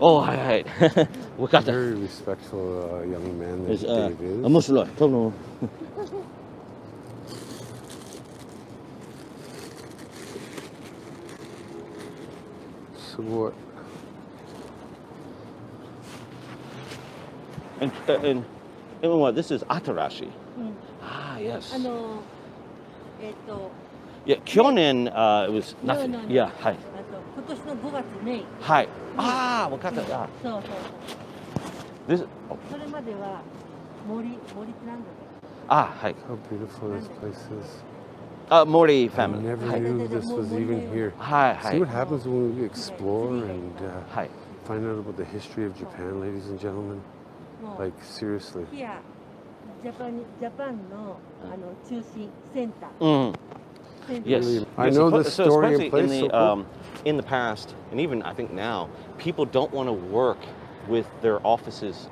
Speaker 2: Oh, hi.
Speaker 1: Very respectful young man that Dave is.
Speaker 2: 面白い。多分
Speaker 1: So what?
Speaker 2: And what? This is Atarashi. Ah, yes. Yeah, Kyonen, it was nothing. Yeah, hi.
Speaker 3: 今年の5月に。
Speaker 2: はい。ああ、わかった。あ、
Speaker 3: そうそう。
Speaker 2: This.
Speaker 3: それまでは森ってなんだっけ？
Speaker 2: あ、はい。
Speaker 1: How beautiful this place is.
Speaker 2: Mori
Speaker 1: I
Speaker 2: family.
Speaker 1: never knew this was even here.
Speaker 2: Hi,
Speaker 1: See what happens when we explore and
Speaker 2: Hi.
Speaker 1: find out about the history of Japan, ladies and gentlemen. Like, seriously.
Speaker 3: Here, Japan の中心センター。
Speaker 2: Yes.
Speaker 1: I know this story and place.
Speaker 2: In the past, and even I think now, people don't want to work with their offices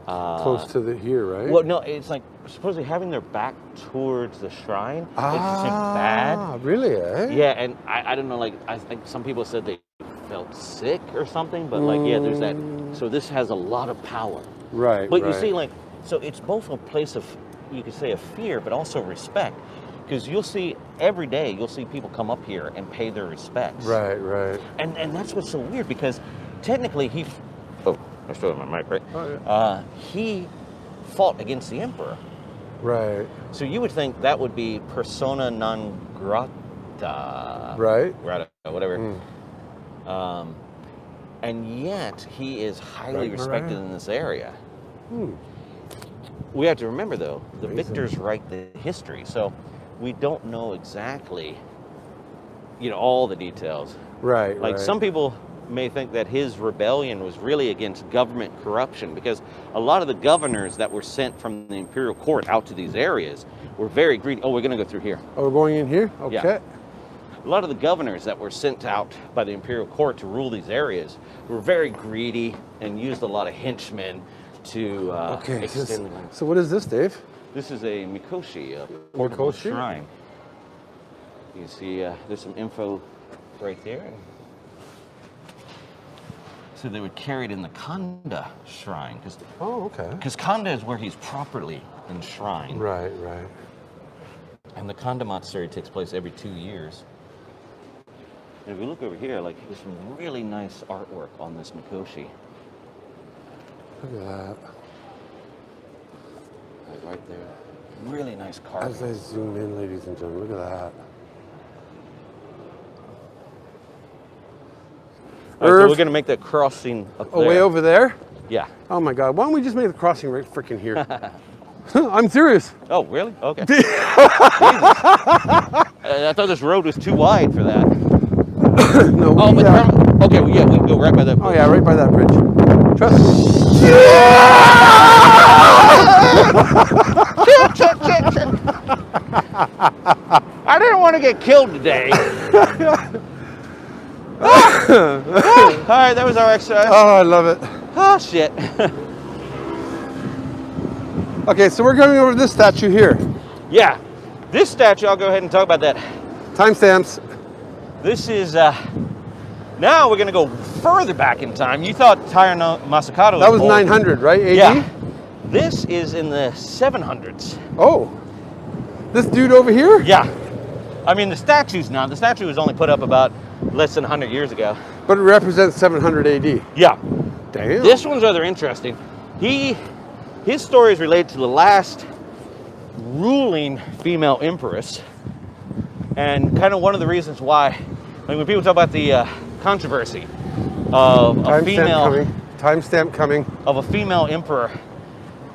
Speaker 1: close to here, right?
Speaker 2: Well, no, it's like supposedly having their back towards the shrine. It's bad.
Speaker 1: Really? Eh?
Speaker 2: Yeah, and I don't know. Like I think some people said they felt sick or something, but like yeah, there's that. So this has a lot of power.
Speaker 1: Right.
Speaker 2: But you see, like, so it's both a place of, you could say, of fear, but also respect. Because you'll see every day, you'll see people come up here and pay their respects.
Speaker 1: Right, right.
Speaker 2: And that's what's so weird, because technically I still have my mic, right?
Speaker 1: Oh, yeah.
Speaker 2: He fought against the emperor.
Speaker 1: Right.
Speaker 2: So you would think that would be persona non grata.
Speaker 1: Right.
Speaker 2: Grata, whatever. And yet he is highly respected in this area. We have to remember, though, the victors write the history, so we don't know exactly, all the details.
Speaker 1: Right.
Speaker 2: Like some people may think that his rebellion was really against government corruption, because a lot of the governors that were sent from the imperial court out to these areas were very greedy. Oh, we're going to go through here.
Speaker 1: Oh, we're going in here? Okay.
Speaker 2: Yeah. A lot of the governors that were sent out by the imperial court to rule these areas were very greedy and used a lot of henchmen to extend the land.
Speaker 1: So what is this, Dave?
Speaker 2: This is a Mikoshi, a portable shrine. You see there's some info right there. So they would carry it in the Kanda shrine. Because Kanda is where he's properly enshrined.
Speaker 1: Right, right.
Speaker 2: And the Kanda Matsuri takes place every 2 years. And if you look over here, like, there's some really nice artwork on this Mikoshi.
Speaker 1: Look at that.
Speaker 2: Right there. Really nice carving.
Speaker 1: As I zoom in, ladies and gentlemen, look at that.
Speaker 2: So we're going to make that crossing up there.
Speaker 1: Way over there?
Speaker 2: Yeah.
Speaker 1: Oh my God, why don't we just make the crossing right freaking here? I'm serious.
Speaker 2: Oh, really? Okay. I thought this road was too wide for that.
Speaker 1: No.
Speaker 2: Okay, well, yeah, we can go right by that bridge.
Speaker 1: Oh yeah, right by that bridge. Trust me.
Speaker 2: Shit. I didn't want to get killed today. All right, that was our exercise.
Speaker 1: Oh, I love it.
Speaker 2: Oh, shit.
Speaker 1: Okay, so we're going over this statue here.
Speaker 2: Yeah, this statue, I'll go ahead and talk about that.
Speaker 1: Timestamps.
Speaker 2: This is, now we're going to go further back in time. You thought Taira no Masakado
Speaker 1: That was
Speaker 2: old.
Speaker 1: 900, right? AD?
Speaker 2: Yeah. This is in the 700s.
Speaker 1: Oh, this dude over here?
Speaker 2: Yeah. I mean, the statue's not. The statue was only put up about less than 100 years ago.
Speaker 1: But it represents 700 AD.
Speaker 2: Yeah.
Speaker 1: Damn.
Speaker 2: This one's rather interesting. His story is related to the last ruling female empress. And kind of one of the reasons why, like when people talk about the controversy of a
Speaker 1: Timestamp coming.
Speaker 2: of a female emperor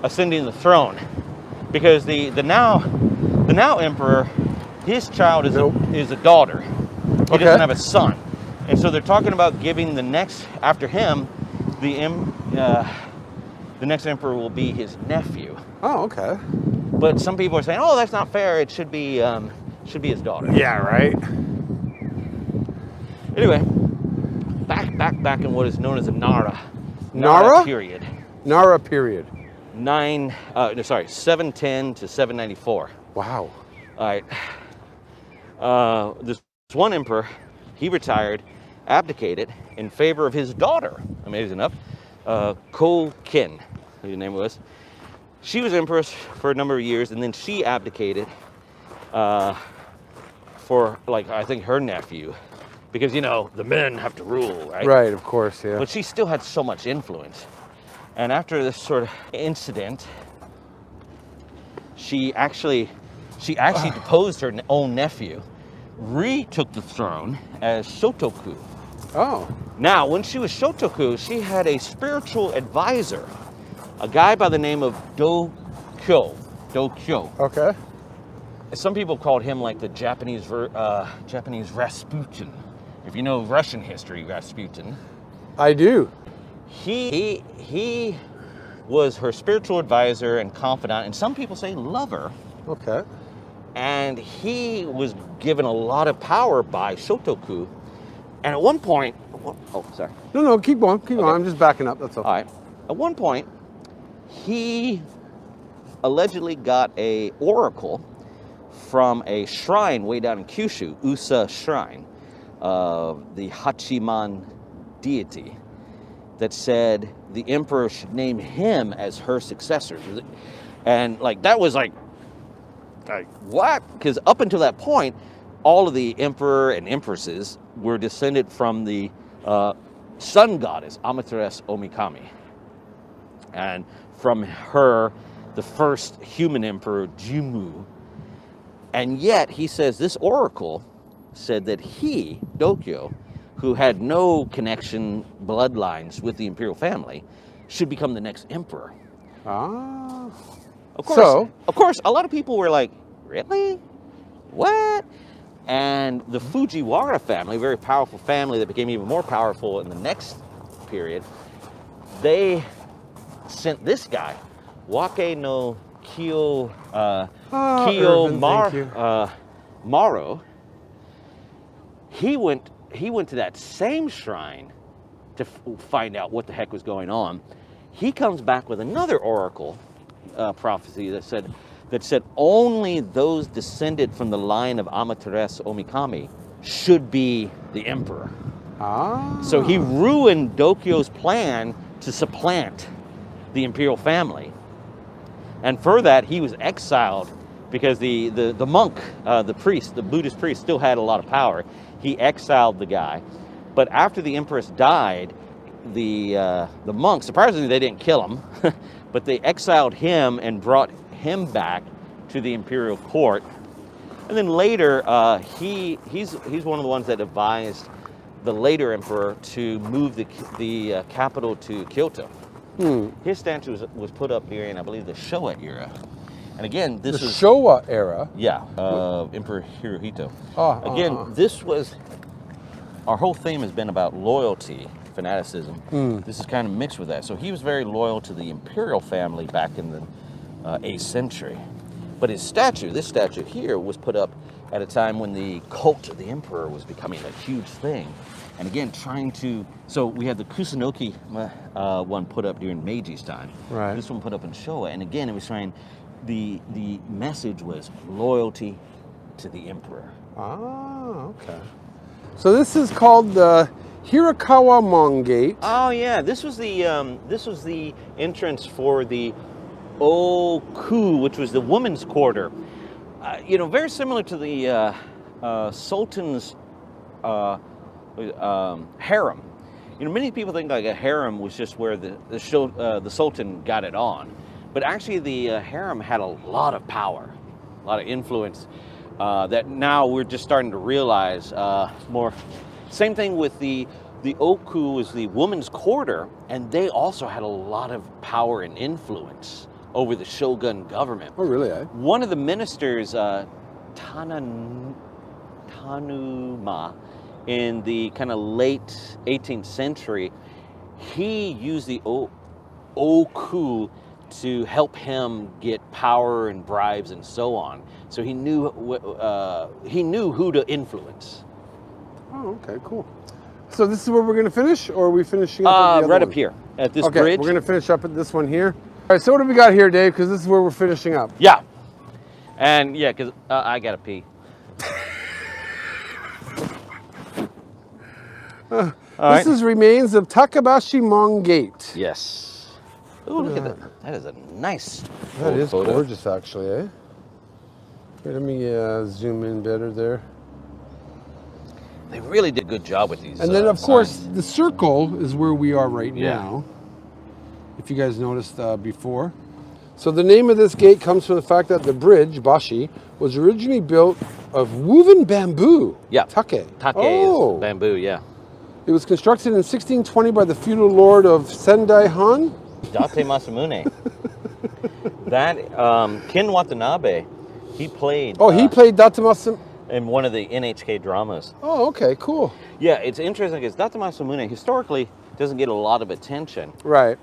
Speaker 2: ascending the throne, because the now emperor, his child is a daughter. He doesn't have a son, and so they're talking about giving the next after him, the next emperor will be his nephew.
Speaker 1: Oh, okay.
Speaker 2: But some people are saying, oh, that's not fair. It should be his daughter.
Speaker 1: Yeah, right.
Speaker 2: Anyway, back in what is known as the Nara period.
Speaker 1: Nara period.
Speaker 2: 710 to 794.
Speaker 1: Wow.
Speaker 2: All right. This one emperor, he retired, abdicated in favor of his daughter. Amazing enough, Ko-kin, her name was. She was empress for a number of years, and then she abdicated for, like, I think her nephew, because the men have to rule, right?
Speaker 1: Right, of course, yeah.
Speaker 2: But she still had so much influence. And after this sort of incident, she actually deposed her own nephew, retook the throne as Shotoku.
Speaker 1: Oh.
Speaker 2: Now, when she was Shotoku, she had a spiritual advisor, a guy by the name of Dokyo.
Speaker 1: Okay.
Speaker 2: Some people called him like the Japanese Rasputin. If you know Russian history, Rasputin.
Speaker 1: I do.
Speaker 2: He was her spiritual advisor and confidant, and some people say lover.
Speaker 1: Okay.
Speaker 2: And he was given a lot of power by Shotoku. And at one point, sorry.
Speaker 1: No, keep going. I'm just backing up, that's all.
Speaker 2: All right. At one point, he allegedly got a oracle from a shrine way down in Kyushu, Usa Shrine, the Hachiman deity, that said the emperor should name him as her successor. And that was like what? Because up until that point, all of the emperor and empresses were descended from the sun goddess, Amaterasu Omikami. And from her, the first human emperor, Jummu. And yet, he says this oracle said that he, Dokyo, who had no connection, bloodlines with the imperial family, should become the next emperor.
Speaker 1: Ah.
Speaker 2: Of course, a lot of people were like, really? What? And the Fujiwara family, a very powerful family that became even more powerful in the next period, they sent this guy, Wake no Kiyomaro. He went to that same shrine to find out what the heck was going on. He comes back with another oracle prophecy that said only those descended from the line of Amaterasu Omikami should be the emperor.
Speaker 1: Ah.
Speaker 2: So he ruined Dokyo's plan to supplant the imperial family. And for that, he was exiled because the monk, the priest, the Buddhist priest, still had a lot of power. He exiled the guy. But after the empress died, the monks, surprisingly, they didn't kill him, but they exiled him and brought him back to the imperial court. And then later, he's one of the ones that advised the later emperor to move the capital to Kyoto. His statue was put up during, I believe, the Showa era. And again, this is
Speaker 1: the Showa era?
Speaker 2: Yeah, Emperor Hirohito. This was, our whole theme has been about loyalty, fanaticism. This is kind of mixed with that. So he was very loyal to the imperial family back in the a century. But his statue, this statue here, was put up at a time when the cult of the emperor was becoming a huge thing. And again, so we had the Kusunoki one put up during Meiji's time.
Speaker 1: Right.
Speaker 2: This one put up in Showa. And again, it was the message was loyalty to the emperor.
Speaker 1: Ah, okay. So this is called the Hirakawa Gate.
Speaker 2: Oh yeah, this was the entrance for the Oku, which was the women's quarter. Very similar to the Sultan's harem. Many people think like a harem was just where the Sultan got it on, but actually the harem had a lot of power, a lot of influence that now we're just starting to realize more. Same thing with the Oku is the women's quarter, and they also had a lot of power and influence over the shogun government.
Speaker 1: Oh, really?
Speaker 2: One of the ministers, Tanuma, in the kind of late 18th century, he used the Oku to help him get power and bribes and so on. So he knew who to influence.
Speaker 1: Oh, okay, cool. So this is where we're going to finish, or are we finishing up at the other
Speaker 2: right
Speaker 1: one?
Speaker 2: up here at this
Speaker 1: Okay,
Speaker 2: bridge.
Speaker 1: we're going to finish up at this one here. All right, so what do we got here, Dave? Because this is where we're finishing up.
Speaker 2: Yeah, and yeah, because I gotta pee.
Speaker 1: This is remains of Takebashi Gate.
Speaker 2: Yes. Ooh, look at that. That is a nice
Speaker 1: That is
Speaker 2: photo.
Speaker 1: gorgeous, actually, eh? Here, let me zoom in better there.
Speaker 2: They really did a good job with these.
Speaker 1: And then, of course,
Speaker 2: signs.
Speaker 1: the circle is where we are right
Speaker 2: Yeah.
Speaker 1: now. If you guys noticed before. So the name of this gate comes from the fact that the bridge, Bashi, was originally built of woven bamboo.
Speaker 2: Yeah.
Speaker 1: Take.
Speaker 2: Take
Speaker 1: Oh.
Speaker 2: is bamboo, yeah.
Speaker 1: It was constructed in 1620 by the feudal lord of Sendai Han.
Speaker 2: Date Masamune. That Ken Watanabe, he played.
Speaker 1: Oh, he played Datamasu.
Speaker 2: in one of the NHK dramas.
Speaker 1: Oh, okay, cool.
Speaker 2: Yeah, it's interesting because Date Masamune historically doesn't get a lot of attention,
Speaker 1: Right.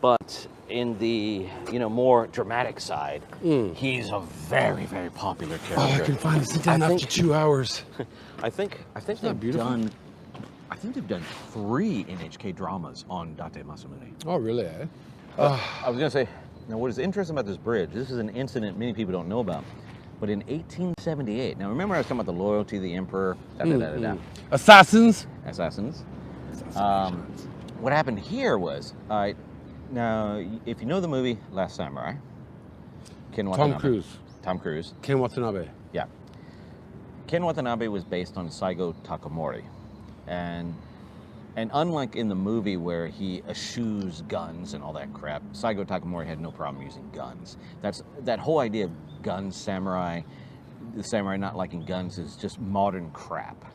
Speaker 2: but in the more dramatic side, he's a very, very popular
Speaker 1: Oh, I
Speaker 2: character.
Speaker 1: can finally sit down after 2 hours.
Speaker 2: I think
Speaker 1: that beautiful?
Speaker 2: they've done 3 NHK dramas on Date Masamune.
Speaker 1: Oh, really, eh?
Speaker 2: I was gonna say, now what is interesting about this bridge, this is an incident many people don't know about, but in 1878, now remember I was talking about the loyalty of the emperor,
Speaker 1: Assassins.
Speaker 2: Assassins. What happened here was, now if you know the movie Last Samurai, Ken Watanabe. Tom Cruise.
Speaker 1: Ken Watanabe.
Speaker 2: Yeah. Ken Watanabe was based on Saigo Takamori. And unlike in the movie where he eschews guns and all that crap, Saigo Takamori had no problem using guns. That whole idea of guns, samurai, the samurai not liking guns is just modern crap.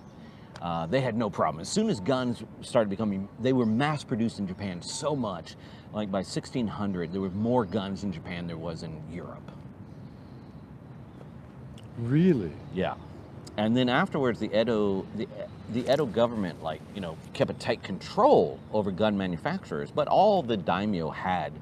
Speaker 2: They had no problem. As soon as guns started becoming, they were mass produced in Japan so much, like by 1600, there were more guns in Japan than there was in Europe.
Speaker 1: Really?
Speaker 2: Yeah. And then afterwards, the Edo government, kept a tight control over gun manufacturers. But all the daimyo had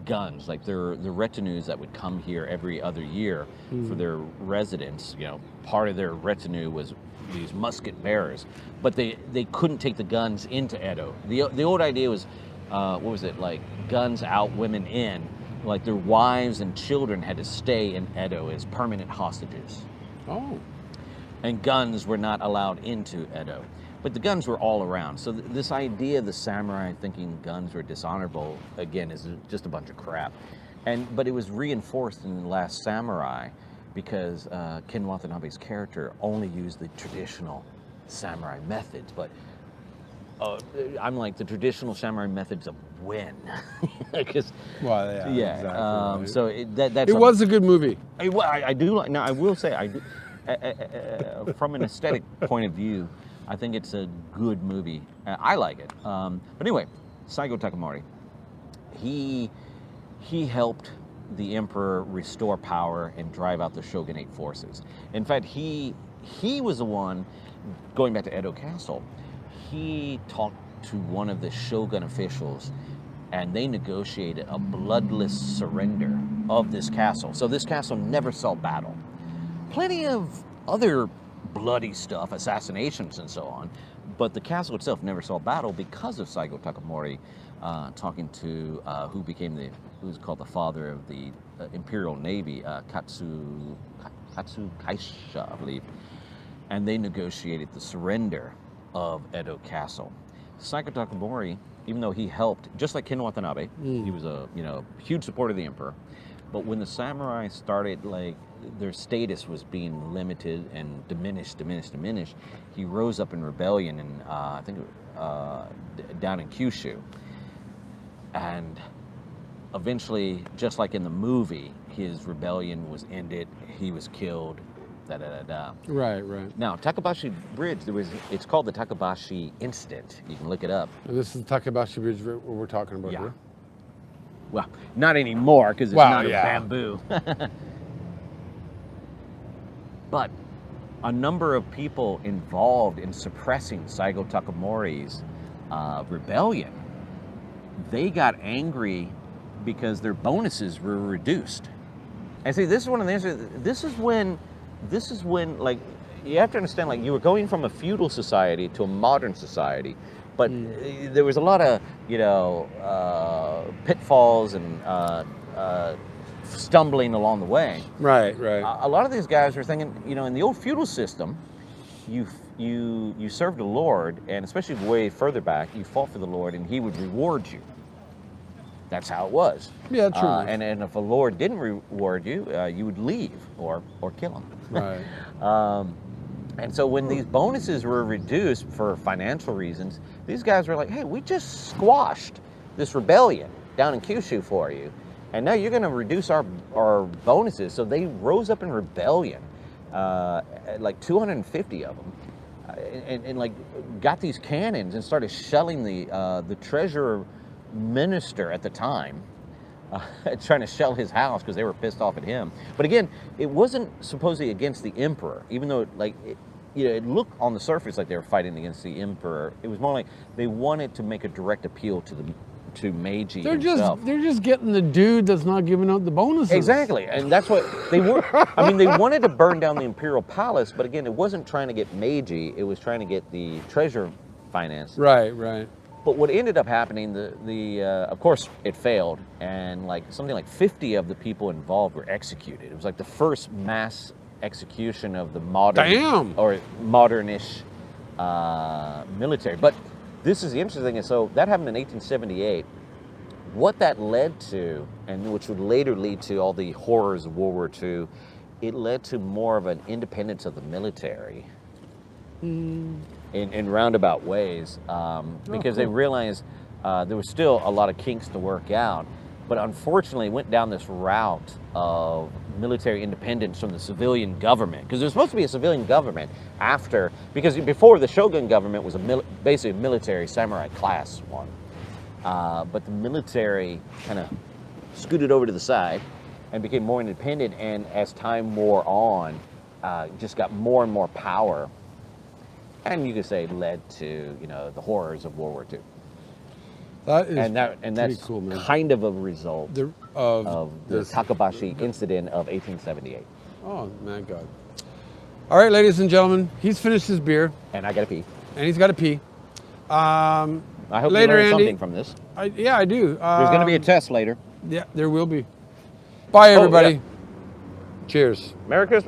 Speaker 2: guns, like the retinues that would come here every other year for their residents. Part of their retinue was these musket bearers, but they couldn't take the guns into Edo. The old idea was, guns out, women in. Like their wives and children had to stay in Edo as permanent hostages.
Speaker 1: Oh.
Speaker 2: And guns were not allowed into Edo. But the guns were all around. So this idea of the samurai thinking guns were dishonorable, again, is just a bunch of crap. But it was reinforced in The Last Samurai because Ken Watanabe's character only used the traditional samurai methods. But I'm like, the traditional samurai methods of when?
Speaker 1: Well, yeah. Exactly, right.
Speaker 2: So that's
Speaker 1: It was a good movie.
Speaker 2: I do like. Now I will say, I do. From an aesthetic point of view, I think it's a good movie. I like it. But anyway, Saigo Takamori, he helped the emperor restore power and drive out the shogunate forces. In fact, he was the one, going back to Edo Castle, he talked to one of the shogun officials, and they negotiated a bloodless surrender of this castle. So this castle never saw battle. Plenty of other bloody stuff, assassinations and so on, but the castle itself never saw battle because of Saigo Takamori talking to who's called the father of the Imperial Navy, Katsu Kaisha, I believe, and they negotiated the surrender of Edo Castle. Saigo Takamori, even though he helped, just like Ken Watanabe, he was a huge supporter of the emperor. But when the samurai started, like, their status was being limited and diminished, he rose up in rebellion in I think down in Kyushu, and eventually, just like in the movie, his rebellion was ended. He was killed.
Speaker 1: Right.
Speaker 2: Now, Takebashi Bridge, it's called the Takebashi Incident. You can look it up.
Speaker 1: And this is the Takebashi Bridge we're talking about here.
Speaker 2: Well, not anymore because it's not of bamboo. But a number of people involved in suppressing Saigo Takamori's rebellion, they got angry because their bonuses were reduced. And see, this is one of the things. This is when, like, you have to understand, like, you were going from a feudal society to a modern society, but there was a lot of, pitfalls and stumbling along the way.
Speaker 1: Right.
Speaker 2: A lot of these guys were thinking, in the old feudal system, you served a lord, and especially way further back, you fought for the lord, and he would reward you. That's how it was.
Speaker 1: Yeah, true.
Speaker 2: And if a lord didn't reward you, you would leave or kill him.
Speaker 1: Right.
Speaker 2: And so when these bonuses were reduced for financial reasons, these guys were like, hey, we just squashed this rebellion down in Kyushu for you, and now you're going to reduce our bonuses. So they rose up in rebellion, like 250 of them, and like got these cannons and started shelling the treasurer minister at the time, trying to shell his house because they were pissed off at him. But again, it wasn't supposedly against the emperor, even though it looked on the surface like they were fighting against the emperor. It was more like they wanted to make a direct appeal to Meiji himself.
Speaker 1: They're just getting the dude that's not giving out the bonuses.
Speaker 2: Exactly, and that's what they were. I mean, they wanted to burn down the imperial palace, but again, it wasn't trying to get Meiji. It was trying to get the treasure finance.
Speaker 1: Right.
Speaker 2: But what ended up happening, of course, it failed, and something like 50 of the people involved were executed. It was like the first mass execution of the modern or modernish military. But this is the interesting thing. So that happened in 1878. What that led to, and which would later lead to all the horrors of World War II, it led to more of an independence of the military. In roundabout ways, because they realized there was still a lot of kinks to work out, but unfortunately went down this route of military independence from the civilian government, because there was supposed to be a civilian government because before the shogun government was basically a military samurai class one, but the military kind of scooted over to the side and became more independent, and as time wore on, just got more and more power. And you could say led to the horrors of World War II.
Speaker 1: That is
Speaker 2: that's
Speaker 1: cool, man.
Speaker 2: Kind of a result of the
Speaker 1: this
Speaker 2: Takebashi Incident of 1878.
Speaker 1: Oh my God! All right, ladies and gentlemen, he's finished his beer,
Speaker 2: And I gotta pee.
Speaker 1: and he's got to pee.
Speaker 2: I hope
Speaker 1: Later,
Speaker 2: you learned
Speaker 1: Andy.
Speaker 2: something from this.
Speaker 1: I do.
Speaker 2: There's gonna be a test later.
Speaker 1: Yeah, there will be. Bye, everybody.
Speaker 2: Yeah.
Speaker 1: Cheers.
Speaker 2: Merry Christmas.